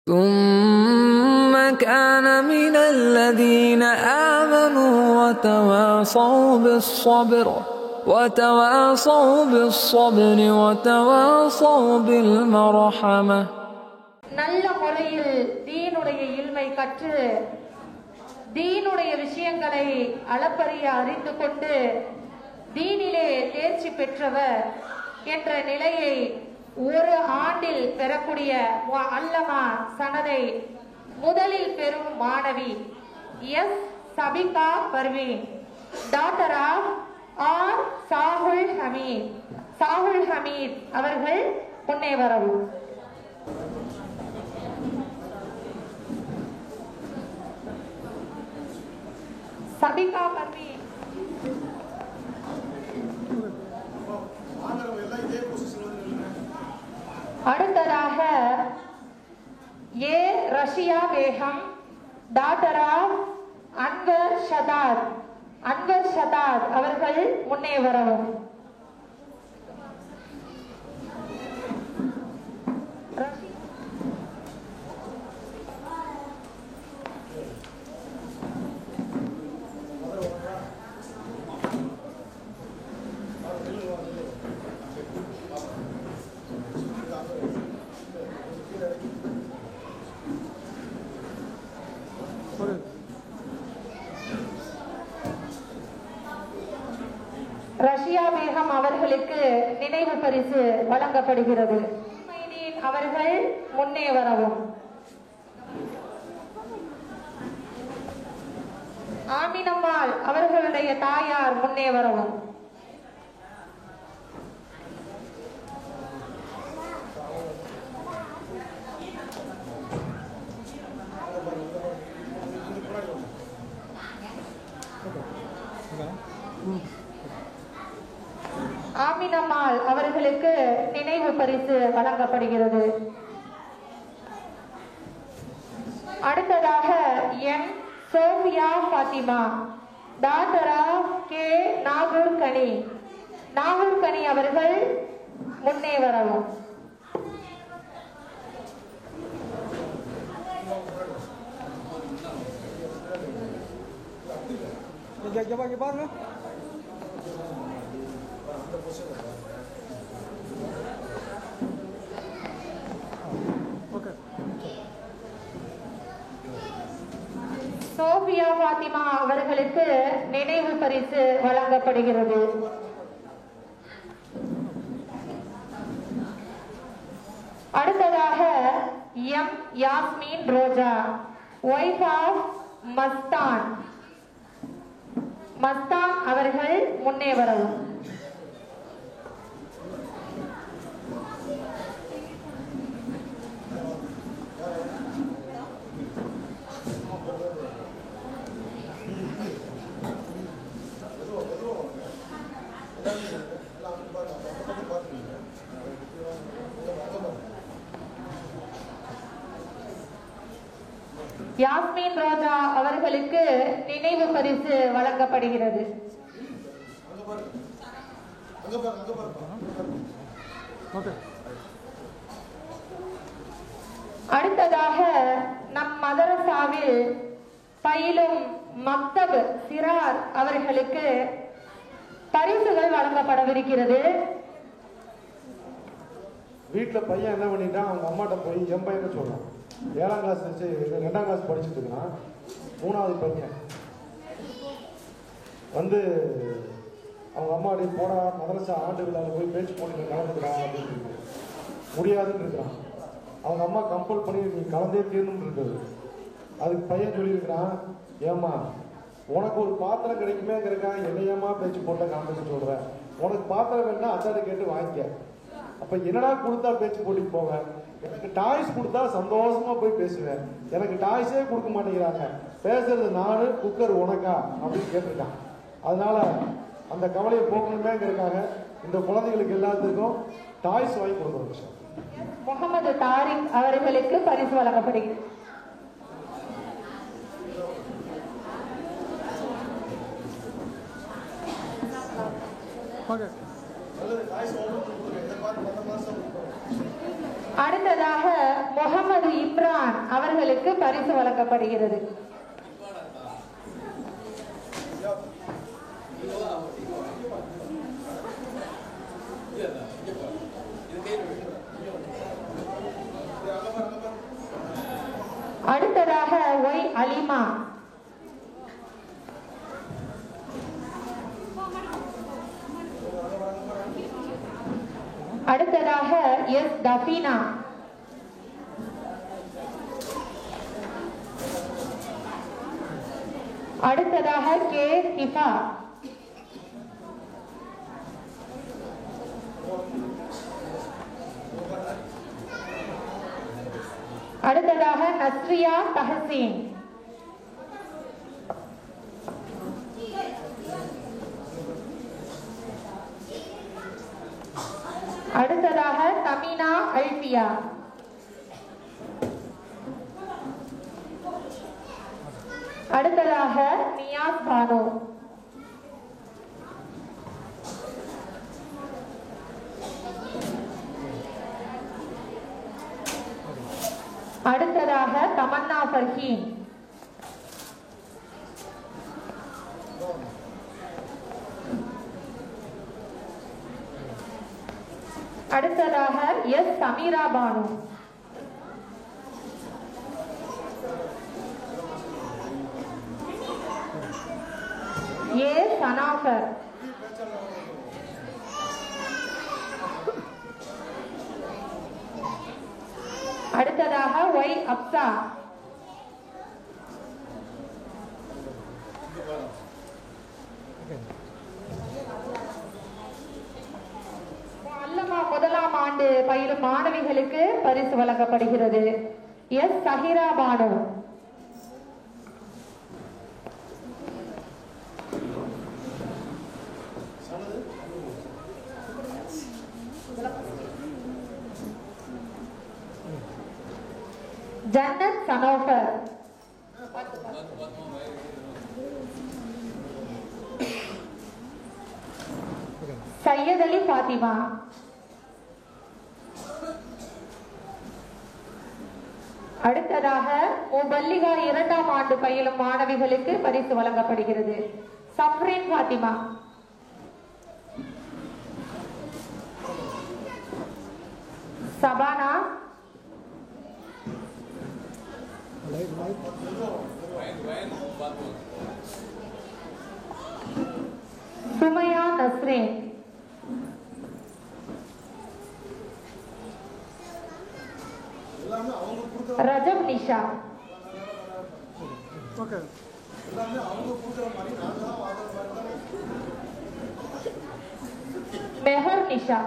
ثم كان من الذين آمنوا وتواصوا بالصبر وتواصوا بالمرحمة. நல்ல முறையில் தீனுடைய இல்மை கற்று தீனுடைய விஷயங்களை அளப்பரிய அறிந்து கொண்டு தீனிலே தேர்ச்சி பெற்றவர் என்ற நிலையை ஒரு ஆண்டில் பெறக்கூடிய அல்லமா சனதை முதலில் பெறும் மாணவி S Sabika Parveen, doctor of R Sahul Hameed அவர்கள் முன்னே வரவும். சபிகா பர்வீன். அடுத்ததாக A Rashiya Begum, doctor of Anwar Shadat அவர்கள் முன்னே வரவும். ரஷியா பேகம் அவர்களுக்கு நினைவு பரிசு வழங்கப்படுகிறது. அவர்கள் முன்னே வரவும். ஆமினம்மாள் அவர்களுடைய தாயார் முன்னே வரவும். ஆமினம்மாள் அவர்களுக்கு நினைவு பரிசு வழங்கப்படுகிறது. அடுத்ததாக N Sophia Fathima, doctor K Nagore Gani அவர்கள் முன்னே வரவும். சோபியா பாத்திமா அவர்களுக்கு நினைவு பரிசு வழங்கப்படுகிறது. அடுத்ததாக M Yasmin Roja, wife of Mastan அவர்கள் முன்னே வரவும். யாஸ்மின் ரோஜா அவர்களுக்கு நினைவு பரிசு வழங்கப்படுகிறது. அடுத்ததாக நம் மதரசாவில் பயிலும் மக்தப் சிறார் அவர்களுக்கு பரிசுகள் வழங்கப்படவிருக்கிறது. வீட்டுல பையன் என்ன பண்ணிட்டான், அவங்க அம்மாட்ட போய் என் பையனை சொல்றான், 7ஆம் கிளாஸ் 2ஆம் கிளாஸ் படிச்சுட்டு இருக்கான், 3வது பையன் வந்து அவங்க அம்மாடி போடா மதரசா ஆண்டு விழாவில் போய் பேச்சு போட்டு கலந்துக்கிறான் அப்படின்னு முடியாதுன்னு இருக்கிறான். அவங்க அம்மா கம்பல் பண்ணி நீ கலந்தே தீரணும்னு இருக்குது. அதுக்கு பையன் சொல்லியிருக்கிறான், ஏம்மா உனக்கு ஒரு பாத்திரம் கிடைக்குமேங்கிறக்கா என்னையம்மா பேச்சு போட்ட கலந்துக்க சொல்ற, உனக்கு பாத்திரம் வேணா அத்தாட கேட்டு வாங்கிக்க. அப்ப என்னடா கொடுத்தா பேச்சு போட்டிக்கு போவேன், எனக்கு டாய்ஸ் கொடுத்தா சந்தோஷமா போய் பேசுவேன், எனக்கு டாய்ஸே கொடுக்க மாட்டேங்கிறாங்க, பேசுறது நானு குக்கர் உனக்கா அப்படின்னு கேட்டிருக்கான். அதனால அந்த கவலையை போக்கணுமேங்கிறதுக்காக இந்த குழந்தைகளுக்கு எல்லாத்துக்கும் டாய்ஸ் வாங்கி கொடுக்கணும். முகமது தாரிக் அவர்களுக்கு பரிசு வழங்கப்படுகிறது. அடுத்ததாக முகமது இம்ரான் அவர்களுக்கு பரிசு வழங்கப்படுகிறது. அடுத்ததாக ஒய் அலிமா. அடுத்ததாக எஸ் தஃபீனா. அடுத்ததாக கே ஹிஃபா. அடுத்ததாக நஸ்ரியா தஹசீன். அடுத்ததாக தமினா அல்பியா. அடுத்ததாக நியாஸ் பானு. அடுத்ததாக தமன்னா ஃபர்ஹீன். அடுத்ததாக எஸ் சமீரா பானு. ஏ சனாஃபர். அடுத்ததாக ஒய் அப்சா. அல்லமா முதலாம் ஆண்டு பயிலும் மாணவிகளுக்கு பரிசு வழங்கப்படுகிறது. எஸ் சஹிரா பானு. ஜன்னத் சனோஃபர். சையத் அலி ஃபாத்திமா. அடுத்ததாக முபல்லிகா இரண்டாம் ஆண்டு பயிலும் மாணவிகளுக்கு பரிசு வழங்கப்படுகிறது. சஃப்ரின் ஃபாத்திமா. சபானா. சுமையா நஸ்ரீன். ரஜப் நிஷா. மெஹர் நிஷா.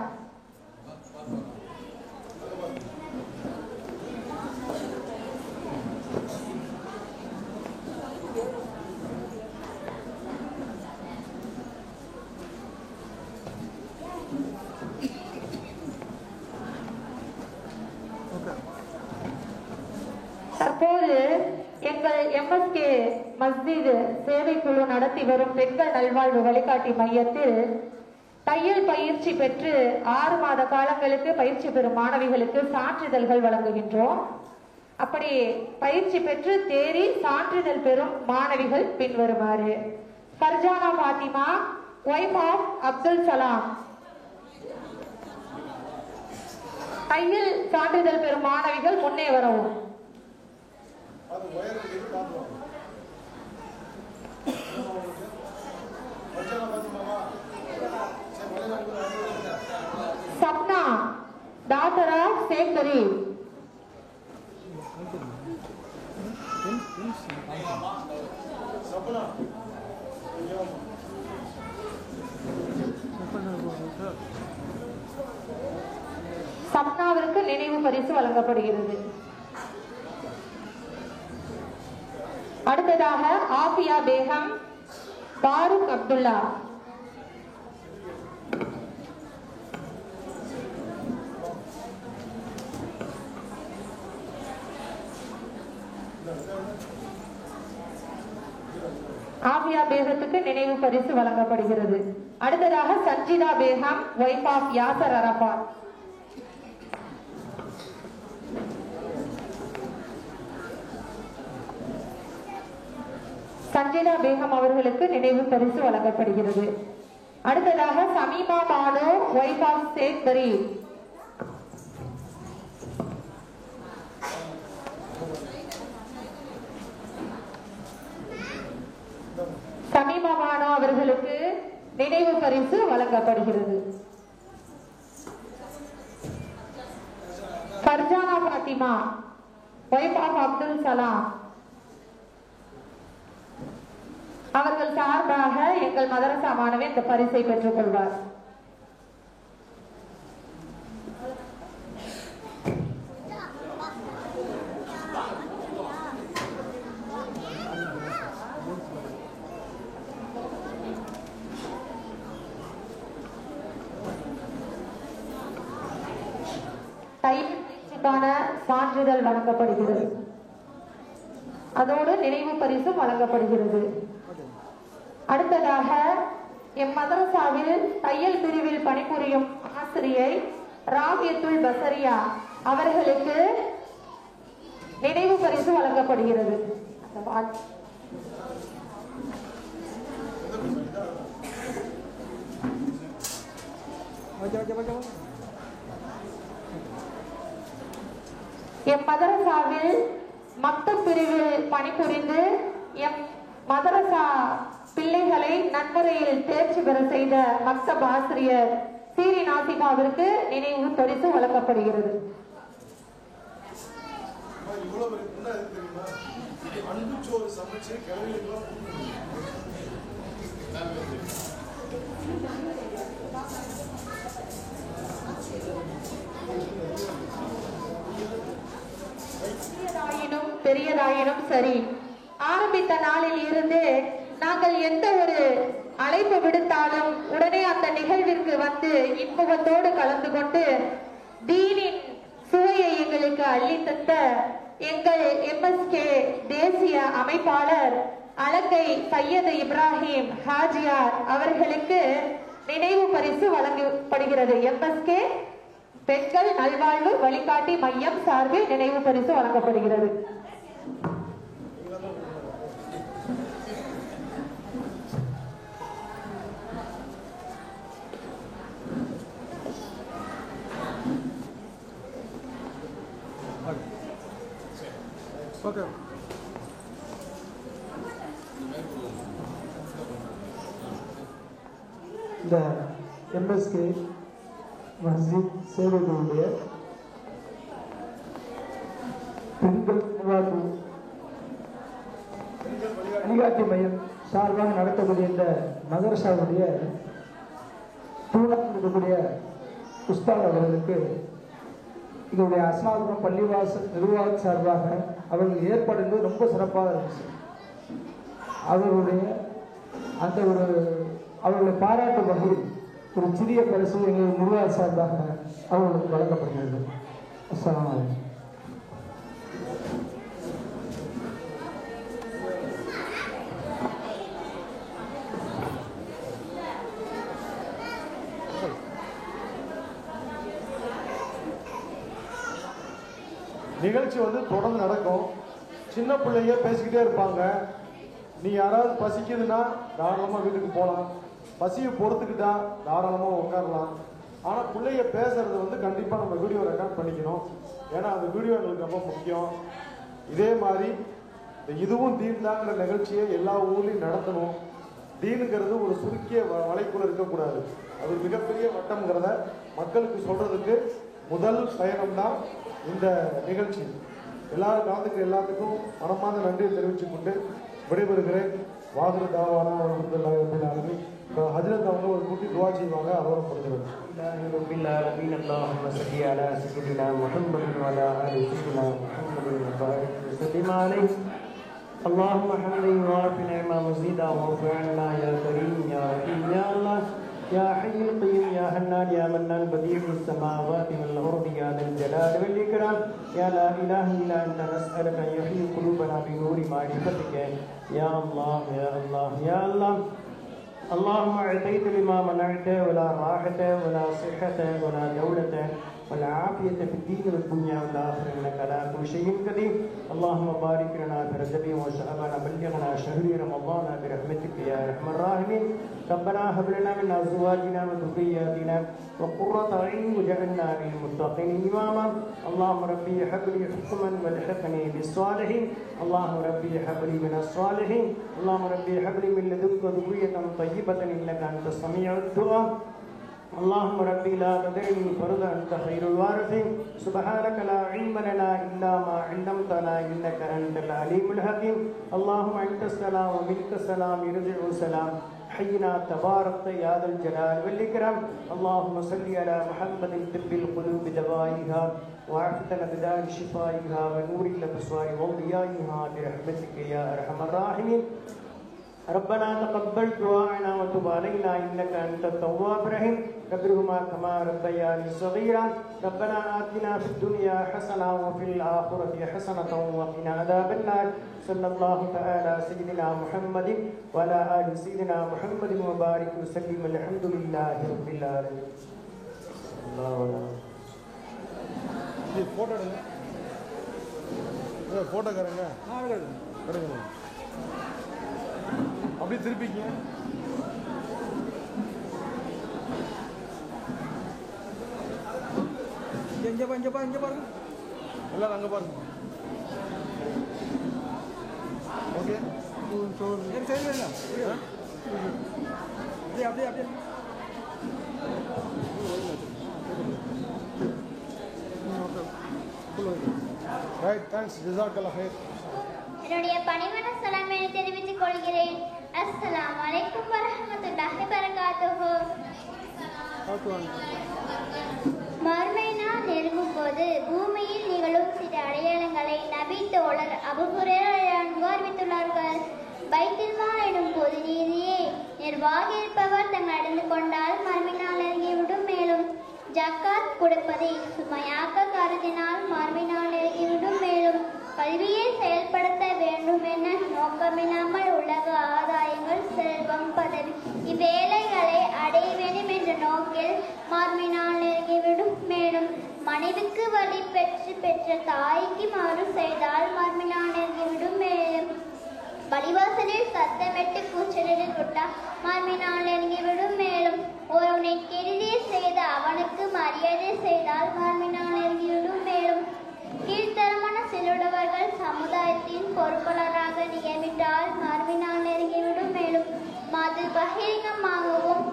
தற்போது எங்கள் MSK மஸ்ஜித் சேவைக்குழு நடத்தி வரும் பெண்கள் நல்வாழ்வு வழிகாட்டி மையத்தில் தையல் பயிற்சி பெற்று 6 மாத காலங்களுக்கு பயிற்சி பெறும் மாணவிகளுக்கு சான்றிதழ்கள் வழங்குகின்றோம். அப்படி பயிற்சி பெற்று தேறி சான்றிதழ் பெறும் மாணவிகள் பின்வருமாறு: ஃபர்ஜானா ஃபாத்திமா, ஒய்ஃப் ஆஃப் அப்துல் சலாம். தையல் சான்றிதழ் பெறும் மாணவிகள் முன்னே வரவும். சப்னா, டாக்டர் ஆஃப் ஷேக் கரீம். சப்னாவிற்கு நினைவு பரிசு வழங்கப்படுகிறது. அடுத்ததாக ஆஃபியா பேகம், பாருக் அப்துல்லா. ஆஃபியா பேகத்துக்கு நினைவு பரிசு வழங்கப்படுகிறது. அடுத்ததாக சஞ்சிதா பேகம், ஒய்ஃப் ஆஃப் யாசர் அரபாத். சஞ்சிதா பேகம் அவர்களுக்கு நினைவு பரிசு வழங்கப்படுகிறது. அடுத்ததாக சமீமா பானு வைஃப் ஆஃப் சேக் பரி. சமீமா பானு அவர்களுக்கு நினைவு பரிசு வழங்கப்படுகிறது. ஃபர்ஜானா பாத்திமா வைஃப் ஆஃப் அப்துல் சலாம் அவர்கள் சார்பாக எங்கள் மதரசா மாணவி இந்த பரிசை பெற்றுக் கொள்வார். சான்றிதழ் வழங்கப்படுகிறது. அதோடு நினைவு பரிசு வழங்கப்படுகிறது. அடுத்ததாக எம் மதரசாவில் தையல் பிரிவில் பணிபுரியும் ஆசிரியை ராபியத்துல் பசரியா அவர்களுக்கு நினைவு பரிசு வழங்கப்படுகிறது. எம் மதரசாவில் மக்தப் பிரிவில் பணிபுரிந்து எம் மதரசா பிள்ளைகளை நன்முறையில் தேர்ச்சி பெற செய்த மக்தப் ஆசிரியர் சீரி நாசிமாவிற்கு நினைவு பரிசு வழங்கப்படுகிறது. பெரியதாயினும் சரி, ஆரம்பித்த நாளில் இருந்து நாங்கள் எந்த ஒரு அழைப்பு விடுத்தாலும் உடனே அந்த நிகழ்விற்கு வந்து இன்முகத்தோடு கலந்து கொண்டு தீனின் சுவையை எங்களுக்கு அள்ளித்தந்த எங்கள் MSK தேசிய அமைப்பாளர் அலங்கை சையது இப்ராஹிம் ஹாஜியார் அவர்களுக்கு நினைவு பரிசு வழங்கப்படுகிறது. MSK பெண்கள் நல்வாழ்வு வழிகாட்டி மையம் சார்பில் நினைவு பரிசு வழங்கப்படுகிறது. இந்த MSK மஸ்ஜித் சேவைகளுடைய பெண்கள் வழிகாட்டி மையம் சார்பாக நடத்தக்கூடிய இந்த மதரசாவுடைய தூணாக இருக்கக்கூடிய உஸ்தாத் அவர்களுக்கு இதனுடைய அஸ்மாபுரம் பள்ளிவாசல் நிர்வாக சார்பாக அவர்கள் ஏற்பாடு ரொம்ப சிறப்பாக இருந்துச்சு. அவர்களுடைய அந்த அவர்களை பாராட்டும் வகையில் ஒரு சிறிய பரிசு எங்கள் நிர்வாக சார்பாக அவர்களுக்கு வழங்கப்படுகிறது. அஸ்ஸலாமு அலைக்கும். நிகழ்ச்சி தொடர்ந்து நடக்கும். சின்ன பிள்ளைங்க பேசிக்கிட்டே இருப்பாங்க. நீ யாராவது பசிக்குதுன்னா தாராளமாக வீட்டுக்கு போகலாம், பசியை பொறுத்துக்கிட்டா தாராளமாக உட்காரலாம். ஆனால் பிள்ளைய பேசுறது கண்டிப்பாக நம்ம வீடியோ ரெக்கார்ட் பண்ணிக்கணும். ஏன்னா அந்த வீடியோ எங்களுக்கு ரொம்ப முக்கியம். இதே மாதிரி இதுவும் தீன் தாங்கிற நிகழ்ச்சியை எல்லா ஊர்லேயும் நடத்தணும். தீனுங்கிறது ஒரு சுருக்கிய வலைக்குள்ள இருக்கக்கூடாது, அது மிகப்பெரிய வட்டம்ங்கிறத மக்களுக்கு சொல்றதுக்கு முதல் பயணம் தான் இந்த நிகழ்ச்சி. எல்லாரும் கலந்துக்கிற எல்லாத்துக்கும் மனமார்ந்த நன்றியை தெரிவித்துக் கொண்டு விடைபெறுகிறேன். வாகுரு தாவானா அப்படின்னு ஹஜ்ரத் அவங்க ஒரு குட்டி துவா செய்வாங்க, அதோட கொடுக்குறது. اللهم حمدا يوافي نعما مزيدا واغفر عنا يا كريم يا رحيم يا الله يا حي القيوم يا حنان يا منان بديع السماوات والارض يا ذا الجلال والاكرام يا لا اله الا انت نسالك ان يحيي قلوبنا بنور معرفتك يا الله يا الله يا الله. اللهم اعطيت لما منعت ولا راحه ولا صحه ولا دوله والعافية في الدين والدنيا والآخرة إنك على كل شيء قدير. اللهم بارك لنا في رجب وشعبان بلغنا شهر رمضان برحمتك يا أرحم الراحمين. ربنا هب لنا من أزواجنا وذرياتنا وقرة أعين واجعلنا للمتقين إماما. اللهم ربي هب لي حكما والحقني بالصالحين. اللهم ربي هب لي من الصالحين. اللهم ربي هب لي من لدنك ذرية طيبة إنك أنت السميع الدعاء. اللهم ربي لا تدعني فردا أنت خير الوارثين. سبحانك لا علم لنا إلا ما علمتنا إنك أنت العليم الحكيم. اللهم أنت السلام ومنك السلام يرجع السلام. حينا تبارك يا ذا الجلال والإكرام. اللهم صل على محمد طب القلوب دوائها وعافية بدار شفائها ونور الأبصار وضيائها برحمتك يا أرحم الراحمين. ربنا تقبل دعاءنا وتب علينا إنك أنت التواب الرحيم. ربهما كما ربياني صغيرا. ربنا آتنا في الدنيا حسنة وفي الآخرة حسنة وقنا عذاب النار. صلى الله تعالى سيدنا محمد وعلى آل سيدنا محمد وبارك وسلم. الحمد لله رب العالمين. போட்டோக்காரங்க அப்படியே திருப்பிங்க. இங்க பாருங்க எல்லாரும் அங்க பாருங்க. ஓகே அப்படியே ரைட். தேங்க்ஸ். ஜஸாக்கல்லாஹ் ஹைர். என்னுடைய பணிவான சலாமை தெரிவித்துக் கொள்கிறேன். அஸ்ஸலாமு அலைக்கும் வரஹ்மத்துல்லாஹி வபரகாத்துஹு. மறுமை நாள் நெருங்கும் போது பூமியில் நிகழும் சில அடையாளங்களை நபி தோழர் அபூ ஹுரைரா அறிவித்துள்ளார்கள். பைத்துல் மால் எனும் பொது நீதியை நிர்வாகிப்பவர் தங்கள் நடந்து கொண்டால் மறுமை நாள் நெருங்கிவிடும். மேலும் ஜக்காத் கொடுப்பதை சுமையாக்க கருதினால் மறுமை நாள் நெருங்கிவிடும். மேலும் கல்வியை செயல்படுத்த வேண்டும் என நோக்கமில்லாமல் உலக ஆதாயங்கள், செல்வம், பதவி இவ்வேலைகளை அடைய வேண்டும் என்ற நோக்கில் மறுமை நாள் நெருங்கிவிடும். மேலும் மனைவிக்கு வழி பெற்ற தாய்க்கு மாறு செய்தால் மறுமை நாள் நெருங்கிவிடும். மேலும் பலிவாசலில் சத்தமிட்டு கூச்சலில் விட்டால் மறுமை நாள் நெருங்கிவிடும். மேலும் ஒருவனை கெடுதி செய்து அவனுக்கு மரியாதை செய்தால் மறுமை நாள் நெருங்கிவிடும். மேலும் கீழ்த்தரமான சிலுடவர்கள் சமுதாயத்தின் பொறுப்பாளராக நியமித்தால் மறுமை நாள் நெருங்கிவிடும். மேலும் மது பகிரங்கமாகவும்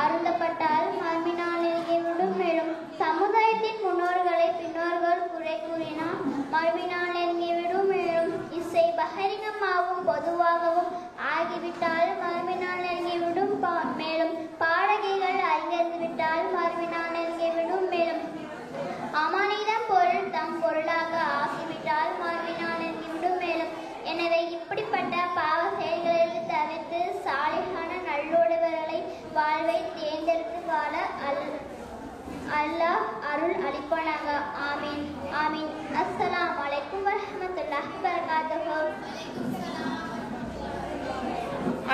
அருந்தப்பட்டால் மறுமை நாள் நெருங்கிவிடும். மேலும் சமுதாயத்தின் முன்னோர்களை பின்னோர்கள் குறை கூறினால் மறுமை நாள் நெருங்கிவிடும். மேலும் இசை பகிரங்கமாகவும் பொதுவாகவும் ஆகிவிட்டால் மறுமை நாள் நெருங்கிவிடும். மேலும் பாடகைகள் அறிந்திருந்துவிட்டால் மறுமை நாள் நெருங்கிவிடும். மேலும் அமானிதம் பொருள் தம் பொருளாக ஆகிவிட்டால் மறுமை நாள் நெருங்கிவிடும். மேலும் எனவே இப்படிப்பட்ட பாவ செயல்களிலிருந்து தவிர்த்து சாலிஹான நல்லுறவுகளை வாழ்வை தேர்ந்தெடுத்து வாழ அல்லாஹ் அருள் அளிப்பானாக. ஆமீன் ஆமீன். அஸ்ஸலாமு அலைக்கும் வரஹ்மத்துல்லாஹி வபரகாத்துஹு.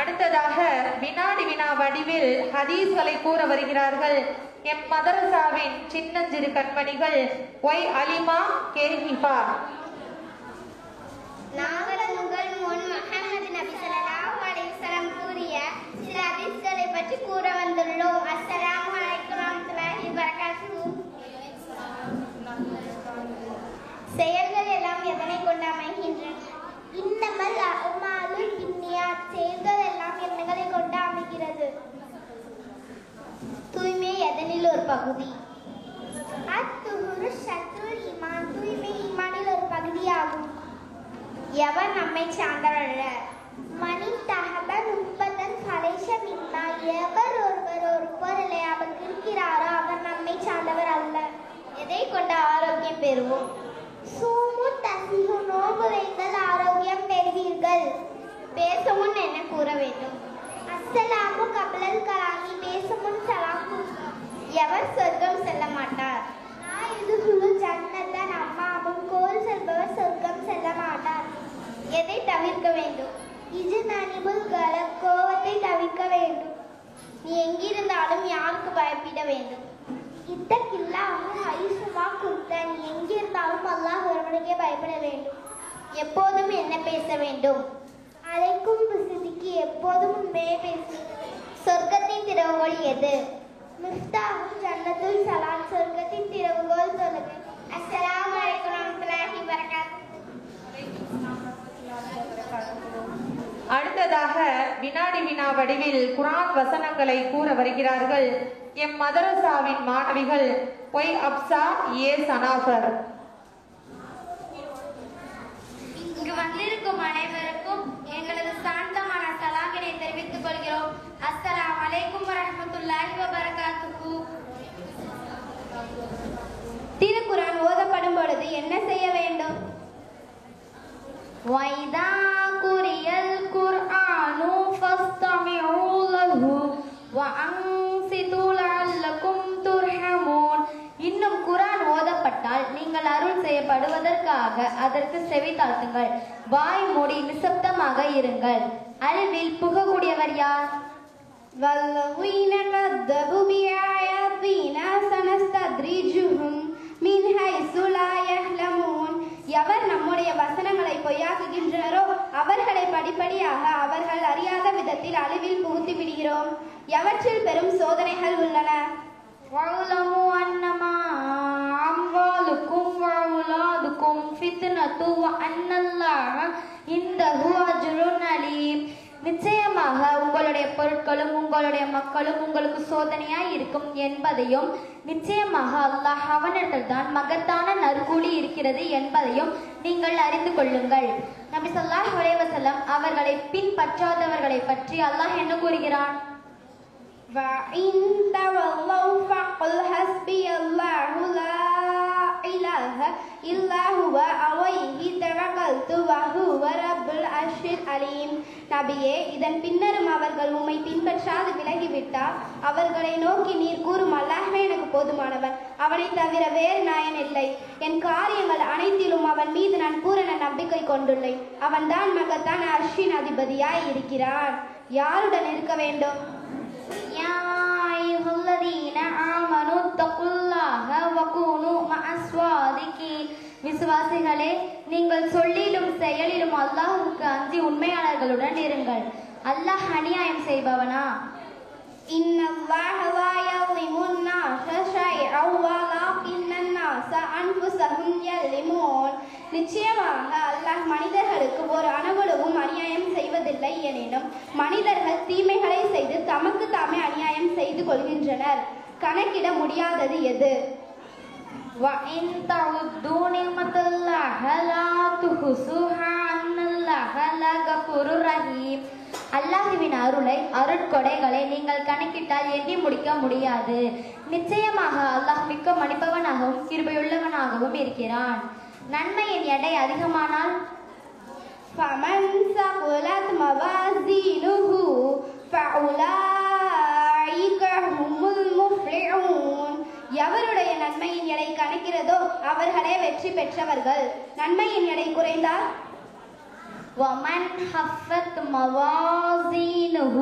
அடுத்ததாக வினாடி வினா வடிவில் ஹதீஸ்களை கூற வருகிறார்கள் எம் மதரசாவின் சின்னஞ்சிறு கண்மணிகள் ஒய் அலிமா கே ஹிஃபா. நாங்கள் உங்கள் முன் முஹம்மது நபி ஸல்லல்லாஹு அலைஹி வஸல்லம் கூறிய சில ஹதீஸ்களை பற்றி கூற வந்துள்ளோம். அஸ்ஸலாமு அலைக்கும் வரஹ்மத்துல்லாஹி வபரகாத்துஹு. செயல்கள் எல்லாம் எதனை கொண்டு அமைகின்றன? இன்னமல் அமாலு பின்னியாத். செயல்கள் எல்லாம் எண்ணங்களை கொண்டு அமைகிறது. தூய்மை எதனில் ஒரு பகுதி? அத்துஹுரு ஷத்ருல் ஈமான். தூய்மை ஈமானில் ஒரு பகுதியாகும். எவர் நம்மை சார்ந்தவரல்ல. மணி தகப முப்பதன் கலைஷ மின்னா. எவர் ஒருவர் ஒரு பொருளை அவர் இருக்கிறாரோ அவர் நம்மை சார்ந்தவர் அல்ல. எதை கொண்டு ஆரோக்கியம் பெறுவோம்? சூமு தசிஹு. நோன்பு வைத்தால் ஆரோக்கியம் பெறுவீர்கள். பேசும் முன் என்ன கூற வேண்டும்? அஸ்ஸலாமு கப்லல் கலாமி. பேசும் முன் சலாம். எவர் சொர்க்கம் செல்ல மாட்டார்? ஜன்னத்தன் அம்மாவும். கோல் செல்பவர் சொர்க்கம் செல்ல மாட்டார். எதை தவிர்க்க வேண்டும்? இது நனிபுல்கள. கோவத்தை தவிர்க்க வேண்டும். நீ எங்கிருந்தாலும் யாருக்கு பயப்பட வேண்டும்? இத்தக்கில்லாமல் ஐசுமா குத்த நீ எங்கிருந்தாலும் அல்லாஹ் ஒருவனுக்கே பயப்பட வேண்டும். எப்போதும் என்ன பேச வேண்டும்? அழைக்கும் சிதிக்கு எப்போதும் உண்மையை பேசு. சொர்க்கத்தின் திறவுகோல் எது? மிஃப்தாஹுல் ஜன்னத்துல் சலாம். சொர்க்கத்தின் திறவுகோல் சொல்லுங்க. அஸ்ஸலாமு அலைக்கும் வரஹ்மத்துல்லாஹி வபரகாத்துஹு. அடுத்ததாக வினாடி வினா வடிவில் குர்ஆன் வசனங்களை கூற வருகிறார்கள் எம் மதரசாவின் மாணவிகள் ஒய் அப்சா ஏ சனாஃபர். இங்கு வந்திருக்கும் அனைவருக்கும் எங்களது சாந்தமான சலாமினை தெரிவித்துக் கொள்கிறோம். அஸ்ஸலாமு அலைக்கும் வரஹ்மத்துல்லாஹி வபரகாத்துஹு. திருக்குர்ஆன் ஓதப்படும் பொழுது என்ன செய்ய வேண்டும்? வைதா குரியல் குர்ஆனு ஃபஸ்தமிஉ லஹு வஅன்சிது லஅல்லகும் துர்ஹமூன். இன்னும் குர்ஆன் ஓதப்பட்டால் நீங்கள் அருள் செய்யப்படுவதற்காக அதற்கு செவி தாழ்த்துங்கள். வாய் மூடி நிசப்தமாக இருங்கள். அறிவில் புகக்கூடியவர் யார்? வல்லவீன கத்தபு பிஆயாத்தினா சனஸ்தத்ரிஜுஹும் மின் ஹைசு லா யஹ்லமூன். எவர் நம்முடைய வசனங்களை பொய்யாக்குகின்றனரோ அவர்களை படிப்படியாக அவர்கள் அறியாத விதத்தில் அழிவில் புகுத்தி விடுகிறோம். எவற்றில் பெரும் சோதனைகள் உள்ளன? வஅலமு அன்னமா அம்வாலுக்கும் வஅவுலாதுக்கும் ஃபித்னத்து வ அன்னல்லாஹ இன்தஹு அஜ்ருன் அலீம். நிச்சயமாக உங்களுடைய பொருட்களும் உங்களுடைய மக்களும் உங்களுக்கு சோதனையாய் இருக்கும் என்பதையும், நிச்சயமாக அல்லாஹ் அவனிடத்தில் தான் மகத்தான நற்கூலி இருக்கிறது என்பதையும் நீங்கள் அறிந்து கொள்ளுங்கள். நபி ஸல்லல்லாஹு அலைஹி வஸல்லம் அவர்களை பின்பற்றாதவர்களை பற்றி அல்லாஹ் என்ன கூறுகிறான்? நபியே, இதன் பின்னரும் அவர்கள் உம்மை பின்பற்றாது விலகிவிட்டால் அவர்களை நோக்கி நீர் கூறும் அல்லாஹ்வே எனக்கு போதுமானவன், அவனை தவிர வேறு நாயன் இல்லை. என் காரியங்கள் அனைத்திலும் அவன் மீது நான் பூரண நம்பிக்கை கொண்டுள்ளேன். அவன்தான் மகத்தான அர்ஷின் அதிபதியாய் இருக்கிறான். யாருடன் இருக்க வேண்டும்? யா அய்யுஹல்லதீன ஆமனு தக்குல்லாஹ வகூனு மஅஸ்வாதிகீன். விசுவாசிகளே, நீங்கள் சொல்லிலும் செயலிலும் அல்லாஹ்வுக்கு அஞ்சி உண்மையாளர்களுடன் இருங்கள். அல்லாஹ் அநியாயம் செய்பவனா? இன்னல்லாஹ லா யظ்லிமுன் நாஸ ஷைஅன் வலக்கின்னன் நாஸ அன்ஃபுஸஹும் யظ்லிமூன். நிச்சயமாக அல்லாஹ் மனிதர்களுக்கு ஒரு அணுவளவும் அநியாயம் செய்வதில்லை. எனினும் மனிதர்கள் தீமைகளை செய்து தமக்கு தாமே அநியாயம் செய்து கொள்கின்றனர். கணக்கிட முடியாதது எது? அல்லாஹ்வின் அருளை, அருட்கொடைகளை நீங்கள் கணக்கிட்டால் எண்ணி முடிக்க முடியாது. நிச்சயமாக அல்லாஹ் மிக்க மன்னிப்பவனாகவும் கிருபையுள்ளவனாகவும் இருக்கிறான். நன்மையின் எடை அதிகமானால் எவருடைய நன்மையின் எடை கணக்கிறதோ அவர்களே வெற்றி பெற்றவர்கள். நன்மையின் எடை குறைந்தால் وَمَنْ خَفَّتْ مَوَازِينُهُ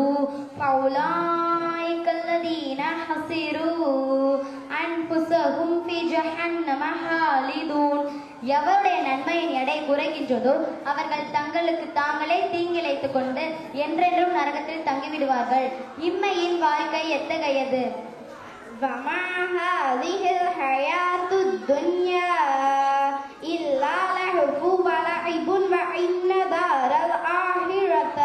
فَأُولَئِكَ الَّذِينَ خَسِرُوا أَنفُسَهُمْ فِي جَهَنَّمَ خَالِدُونَ. எவருடைய நன்மையின் எடை குறைகின்றதோ அவர்கள் தங்களுக்கு தாங்களே தீங்கிழைத்துக் கொண்டு என்றென்றும் நரகத்தில் தங்கிவிடுவார்கள். இம்மையின் வாழ்க்கை எத்தகையது? وَمَا هَذِهِ الْحَيَاةُ الدُّنْيَا إِلَّا لَهْوٌ وَلَعِبٌ وَإِنَّ دَارَ الْآخِرَةَ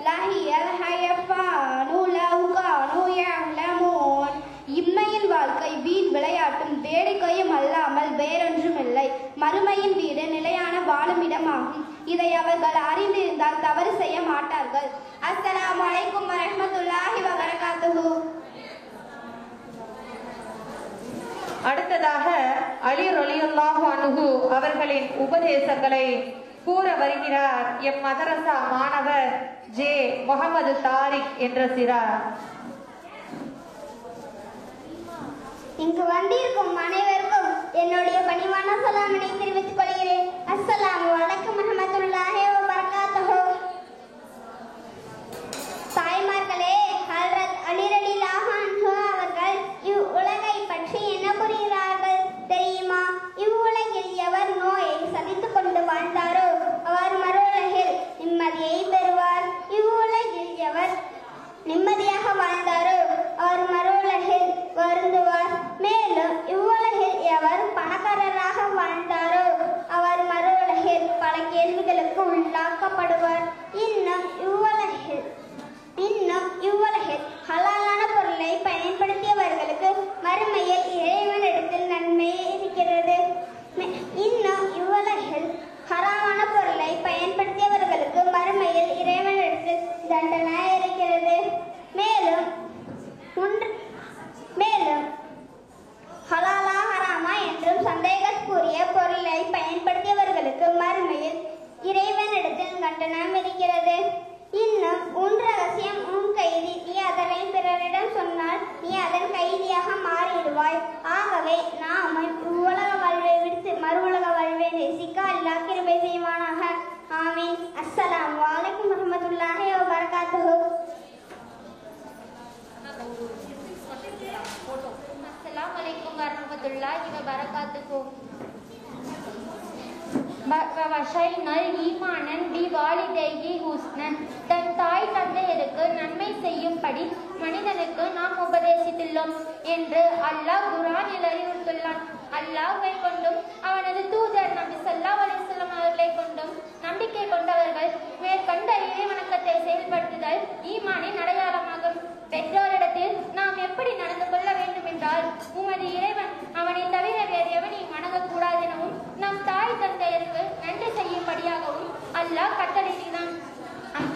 لَهِيَ الْحَيَوَانُ لَوْ كَانُوا يَعْلَمُونَ. இம்மையின் வாழ்க்கை வீண் விளையாட்டும் வேடிக்கையும் அல்லாமல் வேறொன்றுமில்லை. மறுமையின் வீடு நிலையான வாழும் இடமாகும். இதை அவர்கள் அறிந்திருந்தால் தவறு செய்ய மாட்டார்கள். அஸ்ஸலாமு அலைக்கும் வரஹ்மத்துல்லாஹி வபரகாத்துஹு. அடுத்ததாக அலி ரலியல்லாஹு அன்ஹு அவர்களின் உபதேசங்களை கூற வருகிறார் எம் மதரசா மாணவர் ஜே முகமது தாரிக் என்ற சிறார். இங்கு வந்திருக்கும் அனைவருக்கும் என்னுடைய பணிவான சலாமினை தெரிவித்துக் கொள்கிறேன். அஸ்ஸலாமு அலைக்கும் வரஹ்மத்துல்லாஹி வபரகாத்துஹு. தாய்மார்களே, ஹஜ்ரத் அலி ரலியல்லாஹு அன்ஹு அவர்கள் இவ்வுலகை பற்றி என்ன கூறுகிறார்? உள்ளாக்கப்படுவர். இன்னும் இவ்வுலகில் ஹலாலான பொருளை பயன்படுத்தியவர்களுக்கு மறுமையில் இறைவனிடத்தில் நன்மை இருக்கிறது. இன்னும் இவ்வுலகில் ஹராமான பொருளை பயன்படுத்தியவர்களுக்கு மறுமையில் இறைவனிடத்தில் தண்டனை இருக்கிறது. மேலும் ஹலாலா ஹராமா என்றும் சந்தேகத்துக்குரிய பொருளை பயன்படுத்தியவர்களுக்கு மறுமையில் இறைவனிடத்தில் கண்டனம் இருக்கிறது. இன்னும் உன் ரகசியம் உன் கைதி, நீ அதனை பிறரிடம் சொன்னால் நீ அதன் கைதியாக மாறிடுவாய். ஆகவே நாம் இவ்வுலக வாழ்வை விடுத்து மறு உலக வாழ்வை நேசிக்க அல்லாஹ் கிருபை செய்வானாக. ஆமீன். அஸ்ஸலாமு அலைக்கும் வரஹ்மத்துல்லாஹி வபரகாத்துஹு. அஸ்ஸலாமு அலைக்கும் வரஹ்மத்துல்லாஹி வபரகாத்துஹு. ஈமானன் பி வாலிதைஹி ஹுஸ்னன். தன் தாய் தந்தையருக்கு நன்மை செய்யும்படி மனிதனுக்கு நாம் உபதேசித்துள்ளோம் என்று அல்லாஹ் குர்ஆனில் அறிவித்துள்ளான். அல்லாஹ்வை கொண்டும் அவனது தூதர் நபி ஸல்லல்லாஹு அலைஹி வஸல்லம் அவர்களை கொண்டும் நம்பிக்கை கொண்டவர்கள் மேற்கண்ட இறை வணக்கத்தை செயல்படுத்துதல் ஈமானின் அடையாளமாகும். பெற்றோரிடத்தில் நாம் எப்படி நடந்து கொள்ள வேண்டும் என்றால், உமது இறைவன் அவனை தவிர வேறு எவனையும் வணங்கக்கூடாது எனவும் நம் தாய் தந்தையருக்கு நன்றி செய்யும்படியாகவும் அல்லாஹ் கட்டளையிட்டான்.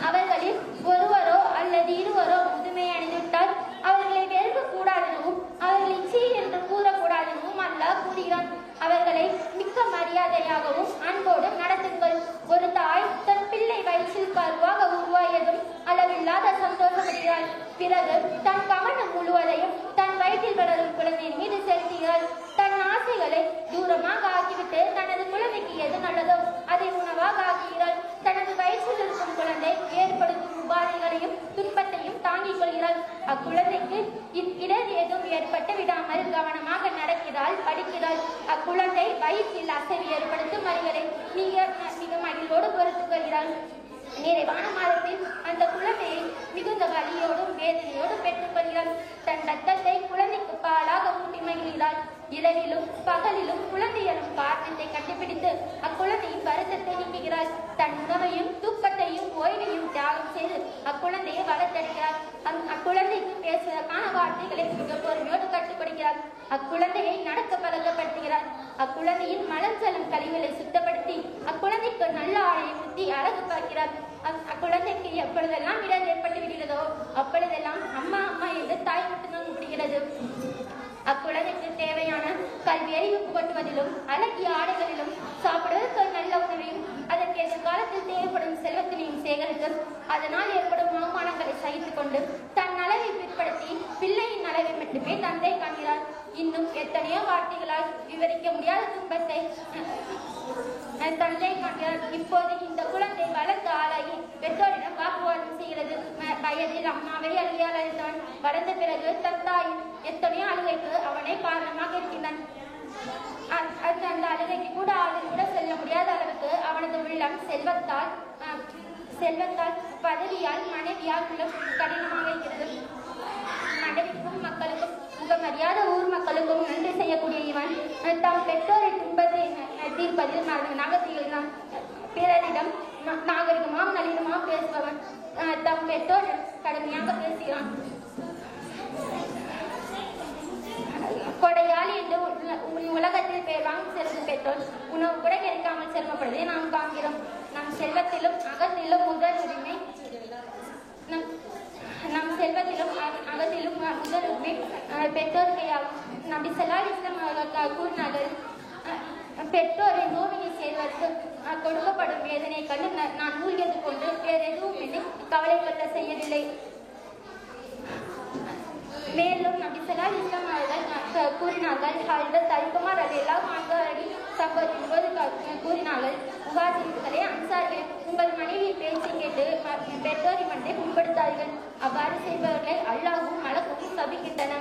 அவர்களில் ஒருவரோ அல்லது இருவரோ முதுமை அடைந்துவிட்டால் அவர்களை வெறுக்க கூடாதெனவும் அவர்களை சீ என்று கூறக்கூடாதெனவும் அல்லாஹ் கூறுகிறான். அவர்களை மிக்க மரியாதையாகவும் அன்போடும் நடத்துங்கள். ஒரு தாய் தன் பிள்ளை வயிற்றில் கருவாக உருவாயதும் அளவில்லாத சந்தோஷப்படுகிறாள். பிறகு தன் கவனம் முழுவதையும் தன் வயிற்றில் வளரும் குழந்தையின் மீது செலுத்துகிறாள். தன் ஆசைகளை தூரமாக ஆக்கிவிட்டு தனது குழந்தைக்கு எது நல்லதோ அதை உணவாக ஆக்குகிறாள். தனது வயிற்றில் இருக்கும் குழந்தை ஏற்படுத்தும் உபாதைகளையும் துன்பத்தையும் தாங்கிக் கொள்கிறாள். அக்குழந்தைக்கு இடர் ஏதும் ஏற்பட்டு விடாமல் கவனமாக நடக்கிறாள், படிக்கிறாள். அக்குழந்தை வயிற்றில் அசைவு ஏற்படுத்தும் வரிகளை மிக மகிழ்வோடு பொறுத்துக் கொள்கிறாள். நிறைவான மாதத்தில் அந்த குழந்தையை மிகுந்த வலியோடும் வேதனையோடும் பெற்றுக் கொள்கிறாள். தன் ரத்தத்தை குழந்தைக்கு பாலாக ஊட்டி மகிழ்கிறாள். இரவிலும் பகலிலும் குழந்தை எனும் காரணத்தை கண்டுபிடித்து அக்குழந்தையின் வருத்தத்தை நீக்குகிறாள். தன் உணவையும் தூக்கத்தையும் ஓய்வையும் தியாகம் செய்து அக்குழந்தையை வளர்த்தெடுக்கிறாள். அக்குழந்தைக்கு பேசுவதற்கான வார்த்தைகளை மிக பொறுமையோடு கற்றுக் கொடுக்கிறாள். அக்குழந்தையை நடக்க பழக்கப்படுத்துகிறாள். அக்குழந்தையின் மலம் செல்லும் கழிவுகளை சுத்தப்படுத்தி அக்குழந்தைக்கு நல்ல ஆடையை ஊற்றி அழகு பார்க்கிறார். அக்குழந்தைக்கு எப்பொழுதெல்லாம் இடர் ஏற்பட்டு விடுகிறதோ அப்பொழுதெல்லாம் அம்மா அம்மா என்று தாய் மட்டும்தான் கூப்பிடுகிறது. அக்குழந்தைக்கு தேவையான கல்வி அறிவு புகட்டுவதிலும் அழகிய ஆடைகளிலும் சாப்பிடுவதற்கு நல்ல உணவையும் அதற்கு எதிர்காலத்தில் தேவைப்படும் செல்வத்தினையும் சேகரித்து அதனால் ஏற்படும் அவமானங்களை சகித்துக் கொண்டு தன் நலவை பிற்படுத்தி பிள்ளையின் நலவை மட்டுமே தந்தை காண்கிறார். இன்னும் எத்தனையோ வார்த்தைகளால் விவரிக்க முடியாத துன்பத்தை தந்தை காண்கிறார். இப்போது இந்த குழந்தை வளர்ந்து ஆளாகி பெற்றோரிடம் வாக்குவாதம் செய்கிறது. வயதில் அம்மாவை அழுகையால் அழைத்தவன் வளர்ந்த பிறகு தன் தாய் எத்தனையோ அழுகைக்கு அவனை காரணமாக இருக்கின்றான். அந்த அழுகைக்கு கூட ஆளும் கூட செல்ல முடியாத அளவுக்கு அவனது உள்ளம் செல்வத்தால் பதவியால் மனைவியால் உள்ளம் கடினமாக இருக்கிறது. மனைவிக்கும் மக்களுக்கும் முகமறியாத ஊர் மக்களுக்கும் நன்றி செய்யக்கூடிய இவன் தம் பெற்றோரை துன்பத்தை தீர்ப்பதில் மரணனாக திகழ்கிறான். பிறரிடம் நாகரிகமாம் நளினமாக பேசுபவன் தம் பெற்றோர் கடுமையாக பேசுகிறான். கொடையாளி என்று உலகத்தில் பேர் வாங்கி செல்லும் பெற்றோர் உணவு கூட கிடைக்காமல் செல்வப்படுவதை நாம் காண்கிறோம். நம் செல்வத்திலும் அகத்திலும் முதல் உரிமை பெற்றோர்கையாகும். நபி ஸல்லல்லாஹு அலைஹி வஸல்லம் அவர்கள் கூறினார்கள், பெற்றோரை நோவினை செய்வதற்கு கொடுக்கப்படும் வேதனை கண்டு நான் மூழ்கியது கொண்டு வேறு எதுவும் என்னை கவலை கொள்ள செய்யவில்லை. மேலும் நபி ஸல்லல்லாஹு அலைஹி வஸல்லம் அவர்கள் கூறினார்கள், ஹஜ்ரத் அலிகுமார் ரலியல்லாஹு அன்ஹு சம்பவத்தின் போது கூறினார்கள், முஹாஜிர்களே, அன்சாரிகளே, உங்கள் மனைவி பேச்சை கேட்டு பெற்றோரை மனதை புண்படுத்தார்கள். அவ்வாறு செய்பவர்களை அல்லாஹ்வும் மலக்கும் சபிக்கின்றன.